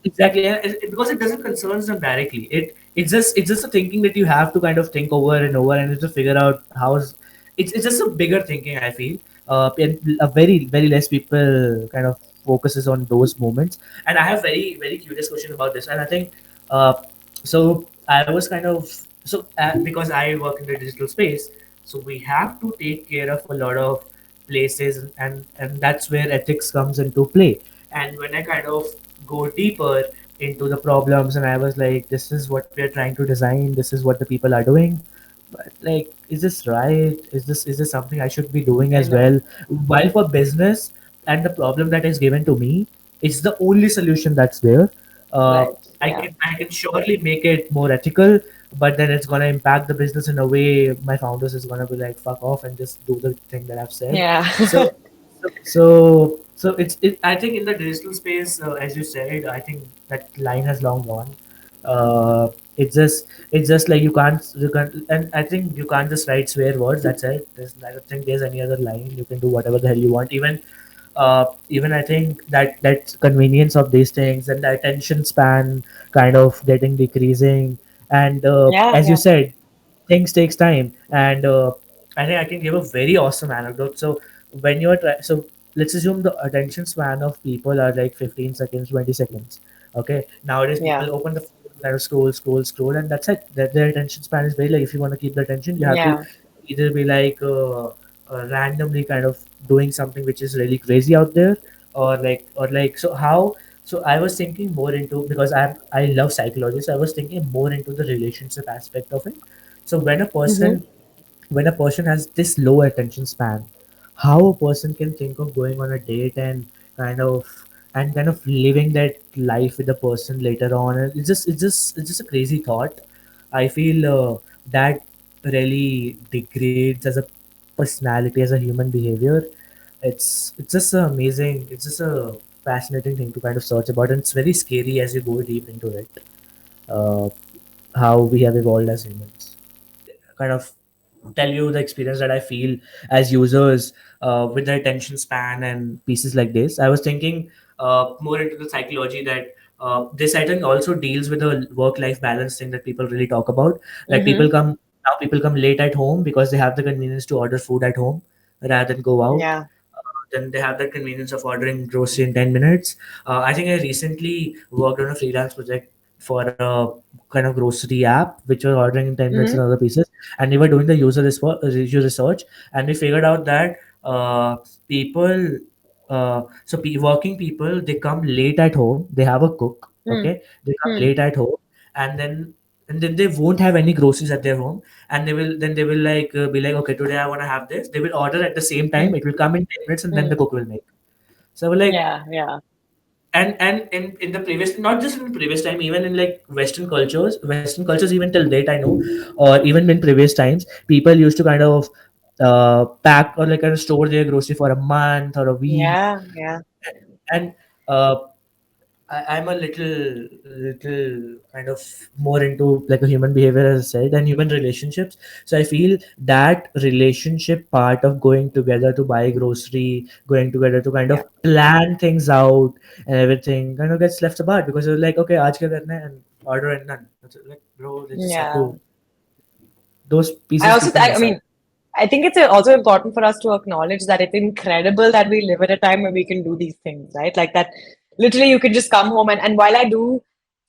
[SPEAKER 2] Exactly, and because it doesn't concern them directly. It's just a thinking that you have to kind of think over and over and just figure out how's. It's just a bigger thinking. I feel, and a very less people kind of focuses on those moments. And I have very curious question about this, and I think, uh, so I was kind of because I work in the digital space, so we have to take care of a lot of places, and that's where ethics comes into play. And when I kind of go deeper into the problems, and I was like, this is what we're trying to design, this is what the people are doing, but like, is this right? Is this something I should be doing
[SPEAKER 1] I
[SPEAKER 2] as
[SPEAKER 1] know.
[SPEAKER 2] well? While for business and the problem that is given to me, it's the only solution that's there. uh,
[SPEAKER 1] Right.
[SPEAKER 2] I
[SPEAKER 1] Yeah.
[SPEAKER 2] can I can surely make it more ethical, but then it's gonna impact the business in a way my founders is gonna be like, fuck off and just do the thing that I've said.
[SPEAKER 1] Yeah.
[SPEAKER 2] So so I think in the digital space, as you said, I think that line has long gone. Uh, it's just like you can't, and I think you can't just write swear words. That's it. I don't think there's any other line. You can do whatever the hell you want. Even I think that convenience of these things and the attention span kind of getting decreasing, and
[SPEAKER 1] Yeah.
[SPEAKER 2] as you
[SPEAKER 1] Yeah.
[SPEAKER 2] said, things takes time. And I think I can give a very awesome anecdote. So so let's assume the attention span of people are like 15 seconds, 20 seconds. Okay, nowadays
[SPEAKER 1] Yeah.
[SPEAKER 2] people open the phone, kind of scroll, and that's it. That their attention span is very, like, if you want to keep the attention, you have to
[SPEAKER 1] Yeah.
[SPEAKER 2] either be like randomly kind of doing something which is really crazy out there, or like, so I was thinking more into, because I love psychology, so I was thinking more into the relationship aspect of it. So
[SPEAKER 1] Mm-hmm.
[SPEAKER 2] when a person has this low attention span, how a person can think of going on a date kind of kind of living that life with the person later on, and it's just a crazy thought. I feel that really degrades as a personality, as a human behavior. It's just a fascinating thing to kind of search about, and it's very scary as you go deep into it. uh, how we have evolved as humans. Kind of tell you the experience that I feel as users with the attention span and pieces like this. I was thinking more into the psychology that this I think also deals with the work-life balance thing that people really talk about. Like,
[SPEAKER 1] Mm-hmm.
[SPEAKER 2] people come late at home because they have the convenience to order food at home rather than go out.
[SPEAKER 1] Yeah.
[SPEAKER 2] Then they have the convenience of ordering grocery in 10 minutes. I think I recently worked on a freelance project for a kind of grocery app, which was ordering in 10 minutes and
[SPEAKER 1] Mm-hmm.
[SPEAKER 2] other pieces. And we were doing the user research, and we figured out that people, working people, they come late at home, they have a cook, okay? They come
[SPEAKER 1] Mm-hmm.
[SPEAKER 2] late at home, and then they won't have any groceries at their home, and they will like be like, okay, today I want to have this. They will order at the same time. It will come in 10 minutes, and then the cook will make. So we're like,
[SPEAKER 1] Yeah. Yeah.
[SPEAKER 2] and in the previous, not just in the previous time, even in like Western cultures, even till date I know, or even in previous times, people used to kind of pack or like kind of store their grocery for a month or a week.
[SPEAKER 1] Yeah. Yeah.
[SPEAKER 2] And uh, I'm a little kind of more into like a human behavior, as I said, and human relationships. So I feel that relationship part of going together to buy grocery, going together to kind
[SPEAKER 1] Yeah.
[SPEAKER 2] of plan things out and everything kind of gets left apart, because you're like, okay, aaj kya karna hai, and order and none. That's it. Like, bro, they just have
[SPEAKER 1] Yeah.
[SPEAKER 2] to, those
[SPEAKER 1] I
[SPEAKER 2] pieces
[SPEAKER 1] also,
[SPEAKER 2] people
[SPEAKER 1] I
[SPEAKER 2] miss out.
[SPEAKER 1] mean, I think it's also important for us to acknowledge that it's incredible that we live at a time where we can do these things, right? Like that, literally, you can just come home and while I do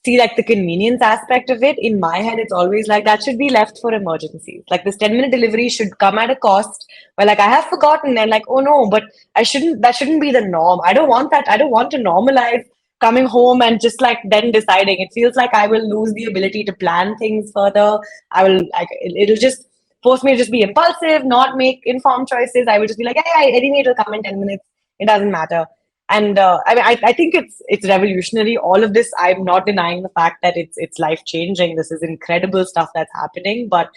[SPEAKER 1] see like the convenience aspect of it, in my head, it's always like that should be left for emergencies. Like this 10-minute delivery should come at a cost where like I have forgotten and like, oh no, but that shouldn't be the norm. I don't want that. I don't want to normalize coming home and just like then deciding. It feels like I will lose the ability to plan things further. I will like it'll just force me to just be impulsive, not make informed choices. I will just be like, yeah, yeah, anyway, it'll come in 10 minutes. It doesn't matter. And I mean, I think it's revolutionary. All of this, I'm not denying the fact that it's life changing. This is incredible stuff that's happening, but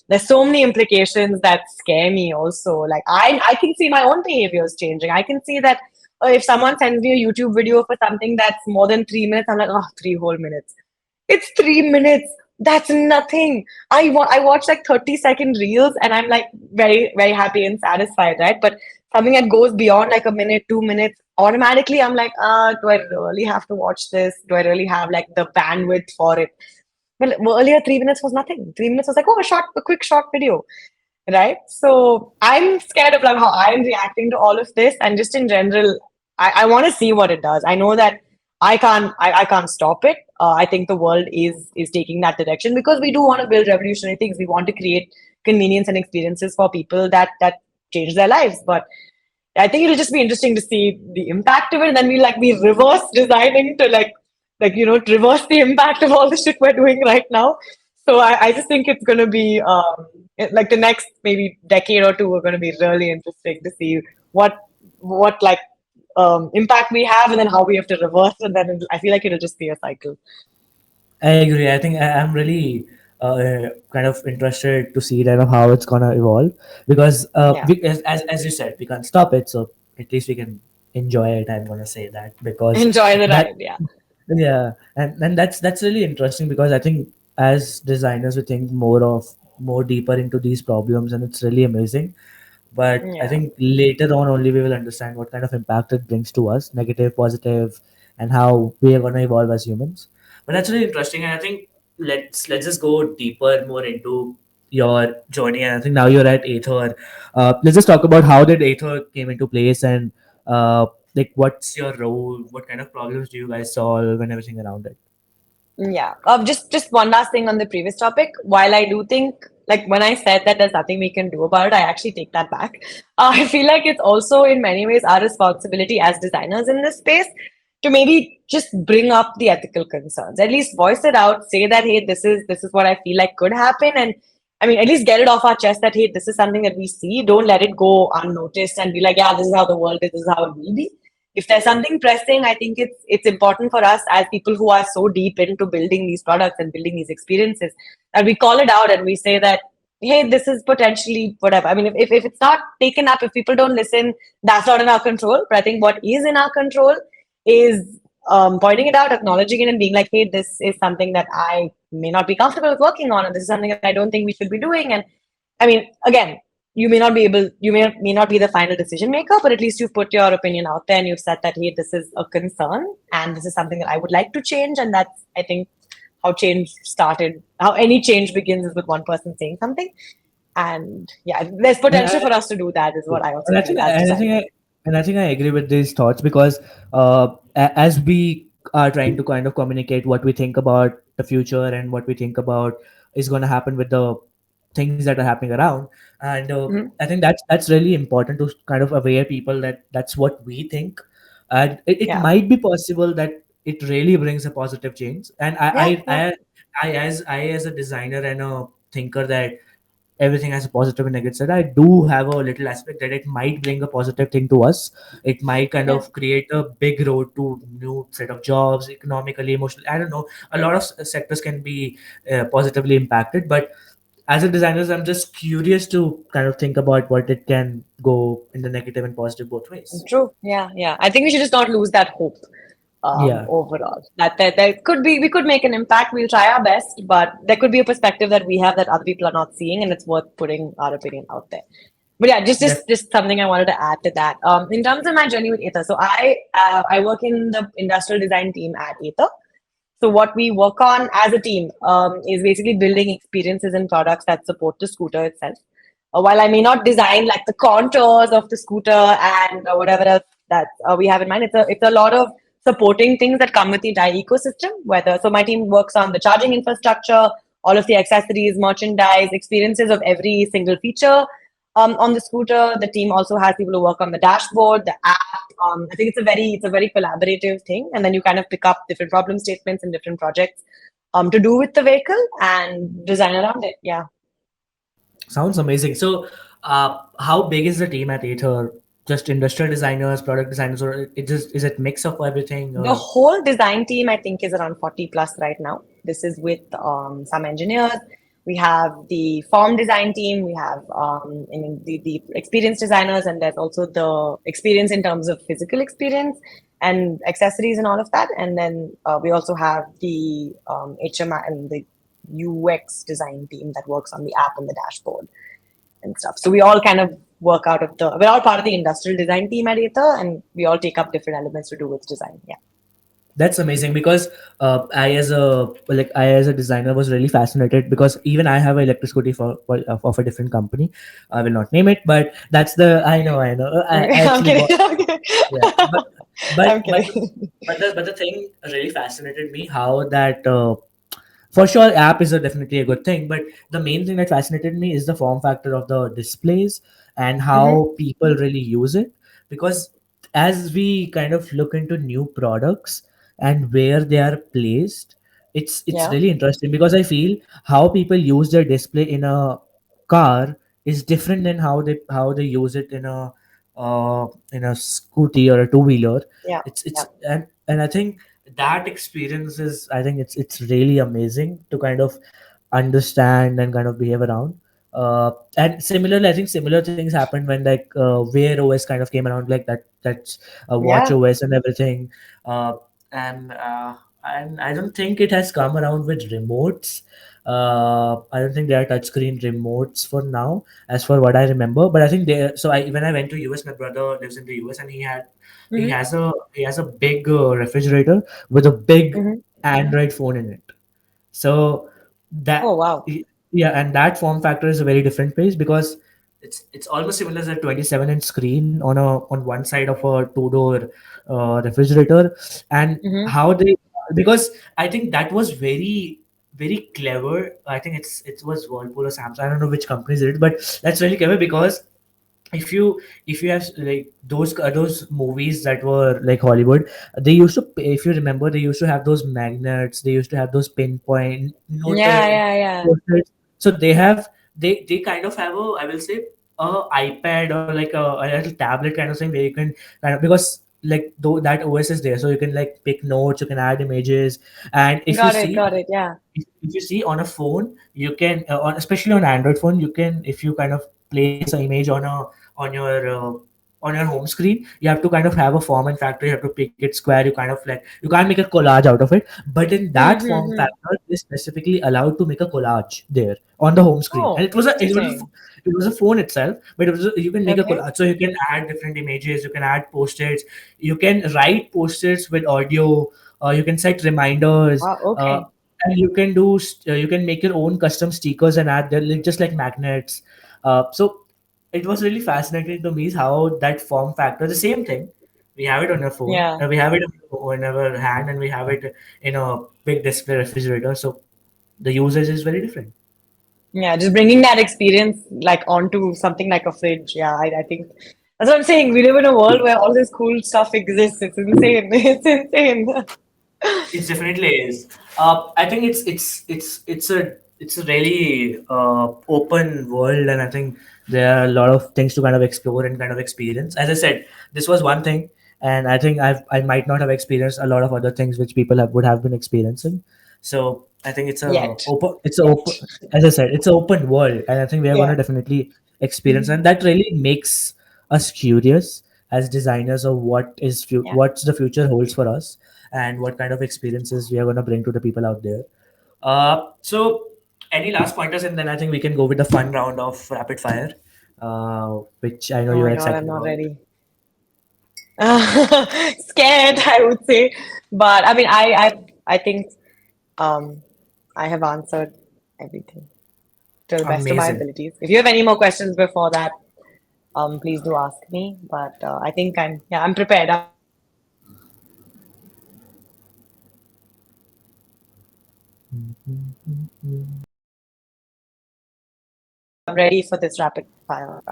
[SPEAKER 1] there's so many implications that scare me. Also, like I can see my own behaviors changing. I can see that if someone sends me a YouTube video for something that's more than 3 minutes, I'm like, oh, 3 whole minutes. It's 3 minutes. That's nothing. I watch like 30-second reels and I'm like very, very happy and satisfied, right? But something that goes beyond like a minute, 2 minutes, automatically I'm like, do I really have to watch this? Do I really have like the bandwidth for it? Well, earlier 3 minutes was nothing. 3 minutes was like, oh, a quick short video, right? So I'm scared of like how I'm reacting to all of this, and just in general, I want to see what it does. I know that I can't stop it. I think the world is taking that direction because we do want to build revolutionary things. We want to create convenience and experiences for people that change their lives. But I think it'll just be interesting to see the impact of it, and then we'll like be reverse designing to reverse the impact of all the shit we're doing right now. So I just think it's going to be like the next maybe decade or two are going to be really interesting to see what what like impact we have, and then how we have to reverse, and then I feel like it'll just be a cycle.
[SPEAKER 2] I agree. I think I'm really kind of interested to see that of how it's gonna evolve because
[SPEAKER 1] Yeah,
[SPEAKER 2] as you said, we can't stop it, so at least we can enjoy it. I'm gonna say that because
[SPEAKER 1] enjoy the
[SPEAKER 2] that
[SPEAKER 1] ride. Yeah,
[SPEAKER 2] yeah, and that's really interesting because I think as designers we think more deeper into these problems, and it's really amazing. But I
[SPEAKER 1] yeah.
[SPEAKER 2] think later on only we will understand what kind of impact it brings to us, negative, positive, and how we are going to evolve as humans. But that's really interesting, and I think let's just go deeper more into your journey. And I think now you're at Aether. Let's just talk about how did Aether came into place, and like what's your role, what kind of problems do you guys solve, and everything around it.
[SPEAKER 1] Yeah. Just one last thing on the previous topic. While I do think, like when I said that there's nothing we can do about it, I actually take that back. I feel like it's also in many ways our responsibility as designers in this space to maybe just bring up the ethical concerns. At least voice it out, say that, hey, this is what I feel like could happen, and I mean, at least get it off our chest that hey, this is something that we see. Don't let it go unnoticed and be like, yeah, this is how the world is. This is how it will be. If there's something pressing, I think it's important for us as people who are so deep into building these products and building these experiences that we call it out and we say that, hey, this is potentially whatever. I mean, if it's not taken up, if people don't listen, that's not in our control. But I think what is in our control is pointing it out, acknowledging it, and being like, hey, this is something that I may not be comfortable with working on, and this is something that I don't think we should be doing. And I mean, again, you may not be the final decision maker, but at least you've put your opinion out there and you've said that, hey, this is a concern and this is something that I would like to change. And that's, I think, how change started. How any change begins is with one person saying something. And yeah, there's
[SPEAKER 2] And
[SPEAKER 1] potential for us to do that, is what I also
[SPEAKER 2] and I
[SPEAKER 1] feel
[SPEAKER 2] think
[SPEAKER 1] as
[SPEAKER 2] and I think
[SPEAKER 1] designers.
[SPEAKER 2] and I think I agree with these thoughts because as we are trying to kind of communicate what we think about the future and what we think about is going to happen with the things that are happening around, and
[SPEAKER 1] Mhm.
[SPEAKER 2] I think that's really important to kind of aware people that that's what we think, and it
[SPEAKER 1] Yeah.
[SPEAKER 2] might be possible that it really brings a positive change. And
[SPEAKER 1] Yeah. Yeah.
[SPEAKER 2] I as a designer and a thinker that everything has a positive and negative side. I do have a little aspect that it might bring a positive thing to us. It might kind
[SPEAKER 1] Yeah.
[SPEAKER 2] of create a big road to new set of jobs, economically, emotionally. I don't know. A lot of sectors can be positively impacted, but as a designer, I'm just curious to kind of think about what it can go in the negative and positive both ways.
[SPEAKER 1] True. Yeah. Yeah. I think we should just not lose that hope.
[SPEAKER 2] Yeah,
[SPEAKER 1] Overall. That there could be we could make an impact. We'll try our best, but there could be a perspective that we have that other people are not seeing, and it's worth putting our opinion out there. But yeah, just
[SPEAKER 2] def-
[SPEAKER 1] just just something I wanted to add to that. In terms of my journey with Ether, so I work in the industrial design team at Ether. So what we work on as a team is basically building experiences and products that support the scooter itself. While I may not design like the contours of the scooter and whatever else that we have in mind, it's a lot of supporting things that come with the entire ecosystem. Whether so, my team works on the charging infrastructure, all of the accessories, merchandise, experiences of every single feature on the scooter. The team also has people who work on the dashboard, the app. I think it's a very collaborative thing, and then you kind of pick up different problem statements and different projects to do with the vehicle and design around it. Yeah.
[SPEAKER 2] sounds amazing. So, how big is the team at Aether? Just industrial designers, product designers, or it just is it mix of everything?
[SPEAKER 1] The
[SPEAKER 2] Or
[SPEAKER 1] whole design team, I think, is around 40 plus right now. This is with some engineers. We have the form design team. We have the experience designers, and there's also the experience in terms of physical experience and accessories and all of that. And then we also have the HMI and the UX design team that works on the app and the dashboard and stuff. So we all kind of we're all part of the industrial design team at Aether, and we all take up different elements to do with design. Yeah.
[SPEAKER 2] that's amazing because I as a designer was really fascinated because even I have an electric scooty of a different company. I will not name it, but that's the I know I
[SPEAKER 1] I'm
[SPEAKER 2] actually
[SPEAKER 1] kidding.
[SPEAKER 2] bought.
[SPEAKER 1] I'm kidding.
[SPEAKER 2] Yeah, but
[SPEAKER 1] I'm
[SPEAKER 2] but
[SPEAKER 1] kidding.
[SPEAKER 2] but the thing really fascinated me how that for sure app is definitely a good thing, but the main thing that fascinated me is the form factor of the displays and
[SPEAKER 1] Hmm.
[SPEAKER 2] how people really use it because as we kind of look into new products and where they are placed, it's
[SPEAKER 1] Yeah.
[SPEAKER 2] really interesting because I feel how people use their display in a car is different than how they use it in a scooty or a two wheeler.
[SPEAKER 1] Yeah.
[SPEAKER 2] It's
[SPEAKER 1] Yeah.
[SPEAKER 2] and I think that experience is, I think it's really amazing to kind of understand and kind of behave around. And similarly, I think similar things happened when like Wear OS kind of came around, like that's Watch
[SPEAKER 1] Yeah.
[SPEAKER 2] OS and everything. Uh, and I don't think it has come around with remotes. I don't think there are touchscreen remotes for now, as for what I remember. But I think there. So I when I went to US, my brother lives in the US, and he
[SPEAKER 1] Hmm.
[SPEAKER 2] has a big refrigerator with a big
[SPEAKER 1] Hmm.
[SPEAKER 2] Android phone in it. So
[SPEAKER 1] Oh,
[SPEAKER 2] that
[SPEAKER 1] wow.
[SPEAKER 2] yeah, and that form factor is a very different place because it's almost similar as a 27-inch screen on one side of a two-door refrigerator. And
[SPEAKER 1] Hmm.
[SPEAKER 2] how they, because I think that was very clever. I think it was Whirlpool or Samsung. I don't know which companies did it, but that's really clever because if you have like those movies that were like Hollywood, they used to, if you remember, they used to have those magnets, they used to have those pinpoint note
[SPEAKER 1] Yeah, yeah, yeah.
[SPEAKER 2] posters. So they kind of have a, I will say, a iPad or like a little tablet kind of thing where you can kind of, because like though that OS is there, so you can like pick notes, you can add images. And if you see,
[SPEAKER 1] Got it. Yeah.
[SPEAKER 2] if you see on a phone, you can especially on Android phone, you can, if you kind of place an image on your uh, on your home screen, you have to kind of have a form and factor, you have to pick it square, you kind of like, you can't make a collage out of it. But in that form
[SPEAKER 1] Mm-hmm.
[SPEAKER 2] factor, they specifically allowed to make a collage there on the home screen, and
[SPEAKER 1] Oh, interesting.
[SPEAKER 2] it was a phone itself, but you can make a
[SPEAKER 1] Okay.
[SPEAKER 2] collage, so you can add different images, you can add post-its, you can write post-its with audio, you can set reminders,
[SPEAKER 1] Wow. Okay.
[SPEAKER 2] and you can make your own custom stickers and add them, like, just like magnets. So it was really fascinating to me is how that form factor, the same thing, we have it on your phone,
[SPEAKER 1] Yeah.
[SPEAKER 2] we have it on our hand, and we have it in a big display refrigerator. So the usage is very different.
[SPEAKER 1] Yeah. Just bringing that experience like onto something like a fridge. Yeah. I think that's what I'm saying. We live in a world where all this cool stuff exists. It's insane. It's insane.
[SPEAKER 2] It definitely is. I think it's a really open world, and I think there are a lot of things to kind of explore and kind of experience. As I said, this was one thing, and I think I might not have experienced a lot of other things which people would have been experiencing. So I think
[SPEAKER 1] Yet.
[SPEAKER 2] it's a
[SPEAKER 1] Yet.
[SPEAKER 2] open, as I said, it's an open world, and I think we are going
[SPEAKER 1] Yeah.
[SPEAKER 2] to definitely experience,
[SPEAKER 1] Mhm.
[SPEAKER 2] and that really makes us curious as designers of
[SPEAKER 1] Yeah.
[SPEAKER 2] what's the future holds for us, and what kind of experiences we are going to bring to the people out there. So, any last pointers, and then I think we can go with the fun round of rapid fire, which I know
[SPEAKER 1] Oh
[SPEAKER 2] you're
[SPEAKER 1] my God, I'm
[SPEAKER 2] excited
[SPEAKER 1] not
[SPEAKER 2] about.
[SPEAKER 1] ready. Scared, I would say. But I mean, I think um, I have answered everything to the best of my
[SPEAKER 2] Amazing.
[SPEAKER 1] abilities. If you have any more questions before that, please do ask me. But I think yeah, I'm prepared. I'm ready for this rapid fire.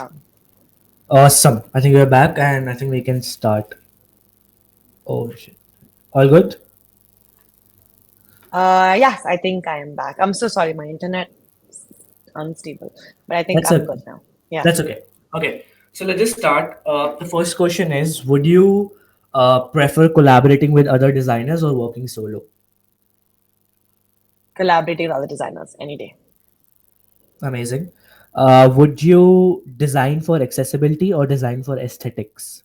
[SPEAKER 2] Awesome. I think we're back, and I think we can start. Oh shit! All good?
[SPEAKER 1] Yes, I think I am back. I'm so sorry, my internet is unstable, but I think
[SPEAKER 2] That's
[SPEAKER 1] I'm
[SPEAKER 2] okay.
[SPEAKER 1] good now. Yeah,
[SPEAKER 2] That's okay. Okay. So let's just start. The first question is: would you prefer collaborating with other designers or working solo?
[SPEAKER 1] collaborating with other designers any day.
[SPEAKER 2] Amazing. Would you design for accessibility or design for aesthetics?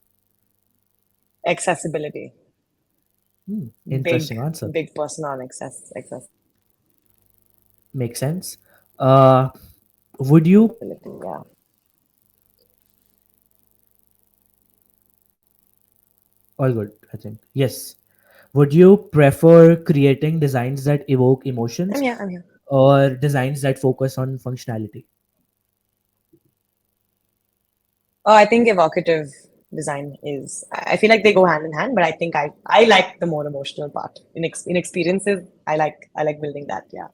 [SPEAKER 1] Accessibility, big,
[SPEAKER 2] Interesting answer.
[SPEAKER 1] big person on accessibility.
[SPEAKER 2] Makes sense. Uh, would you,
[SPEAKER 1] Yeah.
[SPEAKER 2] all good, I think. Yes. Would you prefer creating designs that evoke emotions
[SPEAKER 1] I'm here.
[SPEAKER 2] or designs that focus on functionality?
[SPEAKER 1] Oh, I think evocative design is. I feel like they go hand in hand, but I think I like the more emotional part. In experiences, I like building that. Yeah.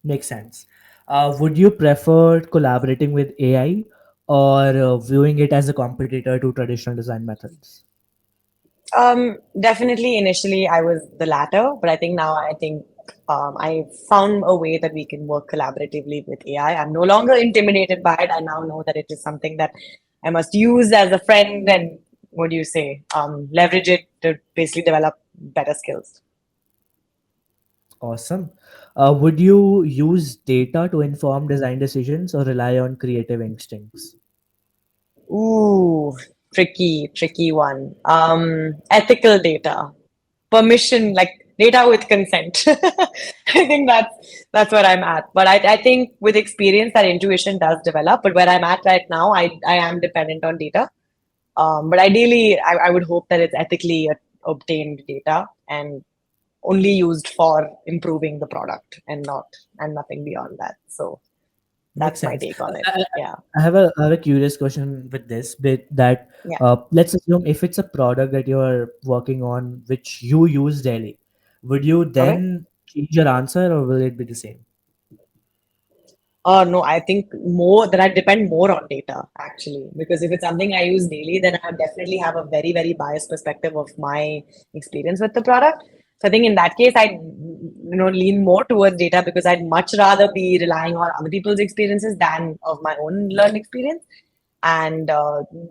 [SPEAKER 2] Makes sense. Would you prefer collaborating with AI or viewing it as a competitor to traditional design methods?
[SPEAKER 1] Definitely initially I was the latter, but I think now I think I found a way that we can work collaboratively with AI. I'm no longer intimidated by it. I now know that it is something that I must use as a friend and what do you say? Leverage it to basically develop better skills.
[SPEAKER 2] Awesome. Would you use data to inform design decisions or rely on creative instincts?
[SPEAKER 1] Ooh, tricky one. Ethical data, permission, like data with consent. I think that's where I'm at. But I think with experience, that intuition does develop. But where I'm at right now, I am dependent on data. But ideally, I would hope that it's ethically obtained data and only used for improving the product and nothing beyond that. So
[SPEAKER 2] Makes
[SPEAKER 1] that's my
[SPEAKER 2] sense.
[SPEAKER 1] take on it. Yeah.
[SPEAKER 2] I have a curious question with this bit that
[SPEAKER 1] Yeah.
[SPEAKER 2] let's assume if it's a product that you're working on which you use daily, would you
[SPEAKER 1] Okay.
[SPEAKER 2] then change your answer or will it be the same?
[SPEAKER 1] No, I think more that I depend more on data actually, because if it's something I use daily, then I definitely have a very biased perspective of my experience with the product. So I think in that case, I lean more towards data because I'd much rather be relying on other people's experiences than of my own learned experience, and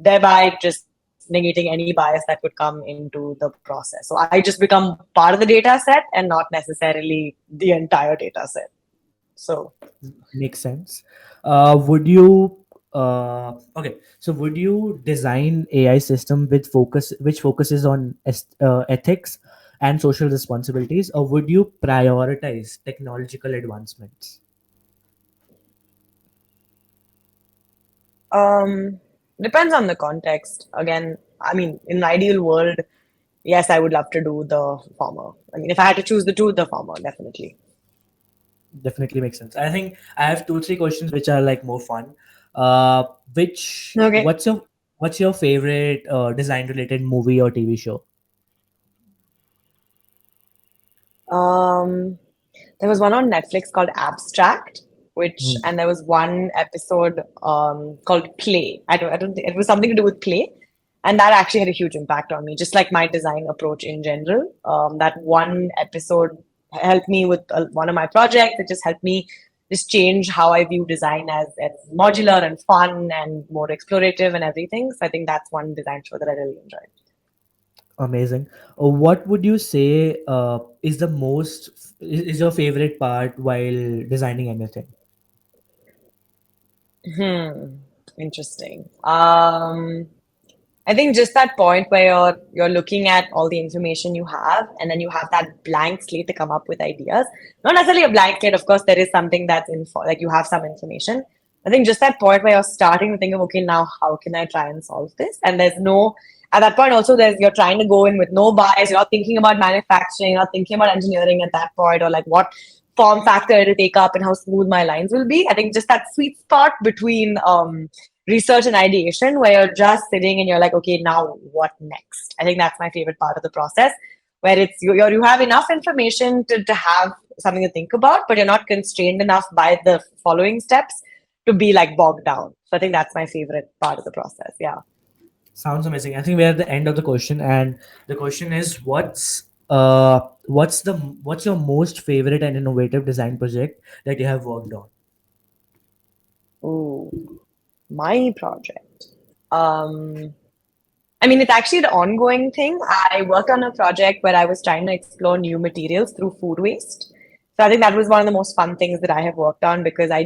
[SPEAKER 1] thereby just negating any bias that could come into the process. So I just become part of the data set and not necessarily the entire data set. So.
[SPEAKER 2] Makes sense. Would you okay, so would you design AI system with focus which focuses on ethics and social responsibilities, or would you prioritize technological advancements?
[SPEAKER 1] Um, Depends on the context. Again, I mean, in an ideal world, yes, I would love to do the former. I mean, if I had to choose the two, the former, definitely.
[SPEAKER 2] Definitely makes sense. I think I have two, three questions which are like more fun. Uh, which
[SPEAKER 1] Okay.
[SPEAKER 2] what's your favorite design related movie or TV show?
[SPEAKER 1] Um, there was one on Netflix called Abstract, which,
[SPEAKER 2] Hmm.
[SPEAKER 1] and there was one episode called Play. I don't think it was something to do with play, and that actually had a huge impact on me. Just like my design approach in general. That one episode helped me with one of my projects. It just helped me just change how I view design as modular and fun and more explorative and everything. So I think that's one design show that I really enjoyed.
[SPEAKER 2] Amazing. What would you say is the most is your favorite part while designing anything?
[SPEAKER 1] Hmm. Interesting. I think just that point where you're looking at all the information you have, and then you have that blank slate to come up with ideas. Not necessarily a blank slate, of course, there is something that's info, like you have some information. I think just that point where you're starting to think of, okay, now how can I try and solve this? And there's no, at that point also, there's you're trying to go in with no bias. You're not thinking about manufacturing, you're not thinking about engineering at that point, or like what form factor it'll take up and how smooth my lines will be. I think just that sweet spot between research and ideation where you're just sitting and you're like, okay, now what next? I think that's my favorite part of the process, where it's you have enough information to have something to think about, but you're not constrained enough by the following steps to be like bogged down. So I think that's my favorite part of the process. Yeah.
[SPEAKER 2] Sounds amazing. I think we're at the end of the question, and the question is, what's your most favorite and innovative design project that you have worked on?
[SPEAKER 1] Ooh, my project. Um, I mean, it's actually an ongoing thing. I worked on a project where I was trying to explore new materials through food waste. So I think that was one of the most fun things that I have worked on because I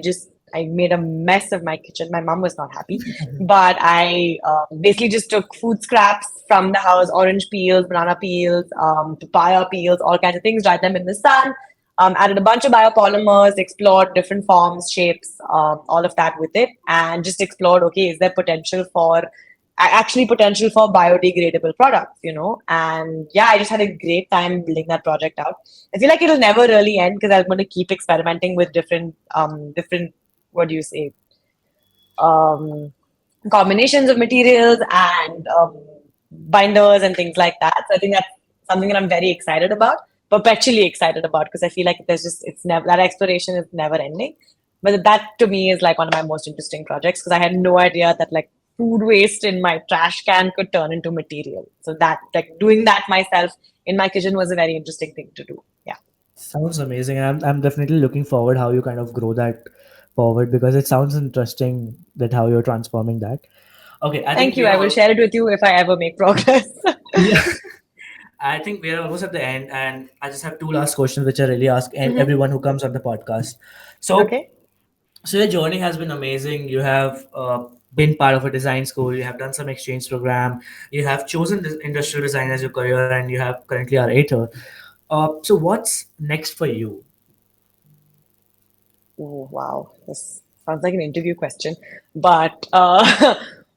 [SPEAKER 1] made a mess of my kitchen. My mom was not happy, but I basically just took food scraps from the house, orange peels, banana peels, papaya peels, all kinds of things, dried them in the sun, added a bunch of biopolymers, explored different forms, shapes, all of that with it, and just explored, okay, is there actually potential for biodegradable products, and yeah, I just had a great time building that project out. I feel like it'll never really end because I'm going to keep experimenting with different what do you say um combinations of materials and binders and things like that. So I think that's something that I'm very excited about, perpetually excited about, because I feel like it's never, that exploration is never ending. But that to me is like one of my most interesting projects because I had no idea that like food waste in my trash can could turn into material. So that like doing that myself in my kitchen was a very interesting thing to do. Yeah.
[SPEAKER 2] Sounds amazing. I'm definitely looking forward how you kind of grow that forward because it sounds interesting that how you're transforming that. Okay, I think
[SPEAKER 1] Thank you.
[SPEAKER 2] we
[SPEAKER 1] I
[SPEAKER 2] are
[SPEAKER 1] will
[SPEAKER 2] all,
[SPEAKER 1] share it with you if I ever make progress.
[SPEAKER 2] yeah. I think we are almost at the end, and I just have two last questions which I really ask
[SPEAKER 1] Hmm.
[SPEAKER 2] everyone who comes on the podcast. So,
[SPEAKER 1] Okay.
[SPEAKER 2] so your journey has been amazing. You have been part of a design school. You have done some exchange program. You have chosen industrial design as your career, and you have currently are editor. So what's next for you?
[SPEAKER 1] Oh, wow. This sounds like an interview question. But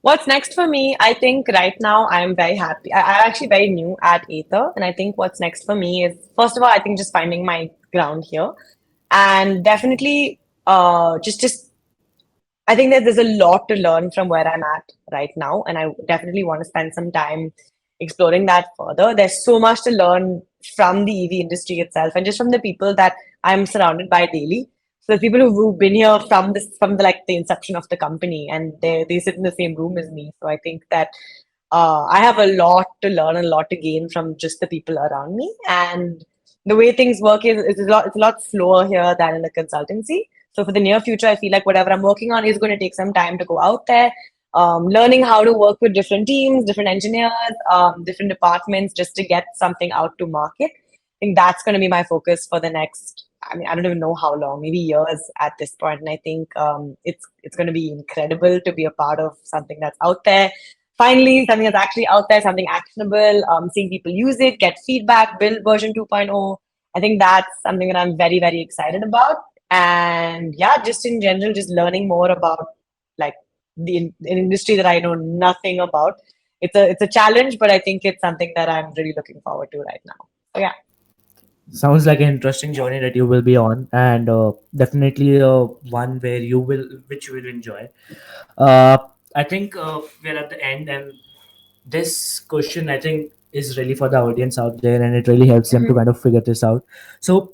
[SPEAKER 1] what's next for me? I think right now I'm very happy. I'm actually very new at Aether. And I think what's next for me is, first of all, I think just finding my ground here. And definitely just I think that there's a lot to learn from where I'm at right now, and I definitely want to spend some time exploring that further. There's so much to learn from the EV industry itself, and just from the people that I'm surrounded by daily. So the people who've been here from the like the inception of the company, and they sit in the same room as me. So I think that I have a lot to learn and a lot to gain from just the people around me. And the way things work is it's a lot slower here than in the consultancy. So for the near future, I feel like whatever I'm working on is going to take some time to go out there, learning how to work with different teams, different engineers, different departments, just to get something out to market. I think that's going to be my focus for the next. I mean, I don't even know how long, maybe years at this point. And I think it's going to be incredible to be a part of something that's out there. Finally, something that's actually out there, something actionable, seeing people use it, get feedback, build version 2.0. I think that's something that I'm very, very excited about. And yeah, just in general, just learning more about like the industry that I know nothing about. It's a challenge, but I think it's something that I'm really looking forward to right now. So yeah,
[SPEAKER 2] Sounds like an interesting journey that you will be on, and definitely one where which you will enjoy. Uh, I think we're at the end, and this question I think is really for the audience out there, and it really helps them to
[SPEAKER 1] Mhm.
[SPEAKER 2] kind of figure this out. So,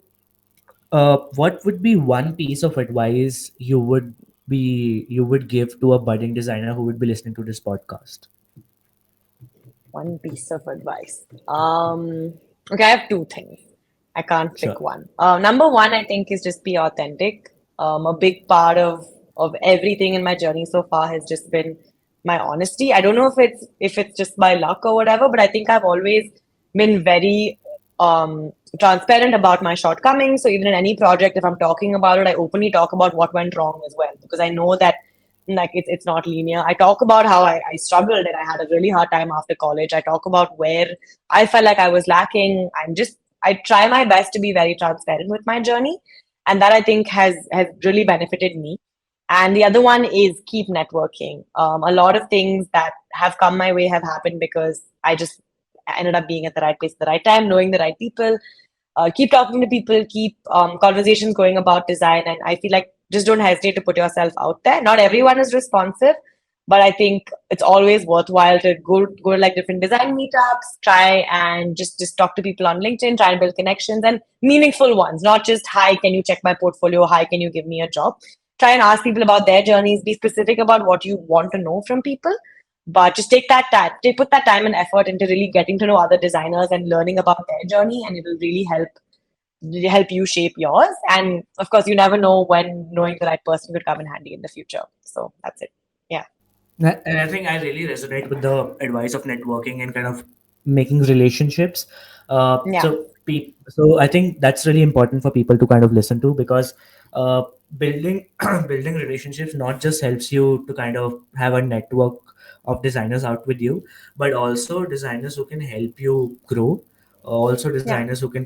[SPEAKER 2] what would be one piece of advice you would give to a budding designer who would be listening to this podcast?
[SPEAKER 1] One piece of advice. Okay, I have two things. I can't
[SPEAKER 2] Sure.
[SPEAKER 1] pick one. Number one, I think, is just be authentic. A big part of everything in my journey so far has just been my honesty. I don't know if it's just my luck or whatever, but I think I've always been very transparent about my shortcomings. So even in any project, if I'm talking about it, I openly talk about what went wrong as well, because I know that like it's not linear. I talk about how I struggled and I had a really hard time after college. I talk about where I felt like I was lacking. I try my best to be very transparent with my journey, and that I think has really benefited me. And the other one is keep networking. A lot of things that have come my way have happened because I just ended up being at the right place at the right time, knowing the right people, keep talking to people, keep conversations going about design. And I feel like just don't hesitate to put yourself out there. Not everyone is responsive, but I think it's always worthwhile to go to like different design meetups, try and just talk to people on LinkedIn, try and build connections and meaningful ones, not just hi, can you check my portfolio? Hi, can you give me a job? Try and ask people about their journeys, be specific about what you want to know from people, but just take that time, put that time and effort into really getting to know other designers and learning about their journey, and it will really help you shape yours. And of course, you never know when knowing the right person could come in handy in the future. So that's it. Yeah.
[SPEAKER 2] And I think I really resonate with the advice of networking and kind of making relationships.
[SPEAKER 1] Yeah.
[SPEAKER 2] So I think that's really important for people to kind of listen to because uh, building building relationships not just helps you to kind of have a network of designers out with you, but also designers who can help you grow. Also
[SPEAKER 1] Yeah.
[SPEAKER 2] designers who can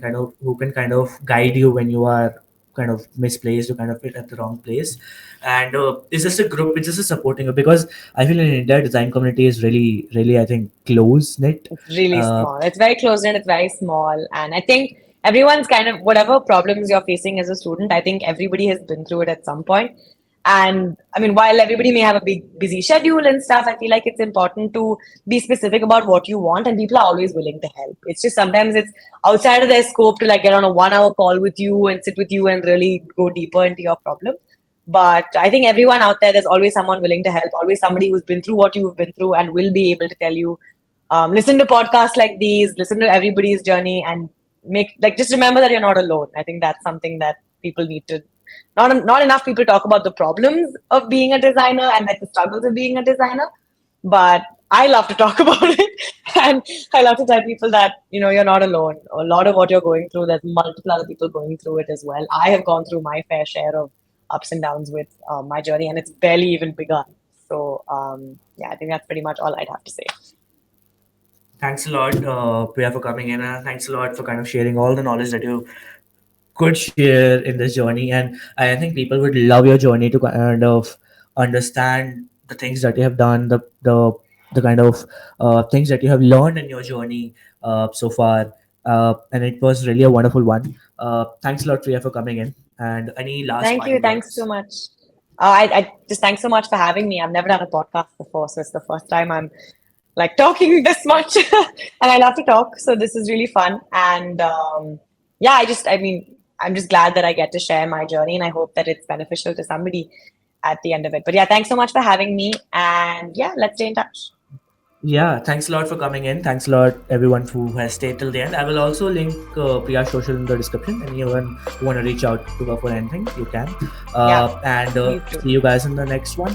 [SPEAKER 2] kind of guide you when you are kind of misplaced or kind of at the wrong place. And it's just a group, it's just a supporting group because I feel in India, design community is really, I think, close knit.
[SPEAKER 1] It's really
[SPEAKER 2] Uh,
[SPEAKER 1] small. It's very close and it's very small. And I think everyone's kind of whatever problems you're facing as a student, I think everybody has been through it at some point. And I mean, while everybody may have a big busy schedule and stuff, I feel like it's important to be specific about what you want, and people are always willing to help. It's just sometimes it's outside of their scope to like get on a 1 hour call with you and sit with you and really go deeper into your problem. But I think everyone out there, there's always someone willing to help, always somebody who's been through what you've been through and will be able to tell you, listen to podcasts like these, listen to everybody's journey, and make like just remember that you're not alone. I think that's something that people need to. Not enough people talk about the problems of being a designer and like the struggles of being a designer, but I love to talk about it, and I love to tell people that you're not alone. A lot of what you're going through, there's multiple other people going through it as well. I have gone through my fair share of ups and downs with my journey, and it's barely even begun. So yeah, I think that's pretty much all I'd have to say.
[SPEAKER 2] Thanks a lot, Priya, for coming in, and thanks a lot for kind of sharing all the knowledge that you could share in this journey. And I think people would love your journey to kind of understand the things that you have done, the kind of things that you have learned in your journey so far. And it was really a wonderful one. Thanks a lot, Priya, for coming in. And any last
[SPEAKER 1] Thank you.
[SPEAKER 2] parting
[SPEAKER 1] Thanks so
[SPEAKER 2] words?
[SPEAKER 1] much. I just thanks so much for having me. I've never done a podcast before, so it's the first time I'm like talking this much, and I love to talk. So this is really fun, and yeah, I mean, I'm just glad that I get to share my journey, and I hope that it's beneficial to somebody at the end of it. But yeah, thanks so much for having me, and yeah, let's stay in touch.
[SPEAKER 2] Yeah, thanks a lot for coming in. Thanks a lot, everyone who has stayed till the end. I will also link Priya's social in the description. Anyone who want to reach out to her for anything, you can.
[SPEAKER 1] Yeah,
[SPEAKER 2] And
[SPEAKER 1] please do.
[SPEAKER 2] see you guys in the next one.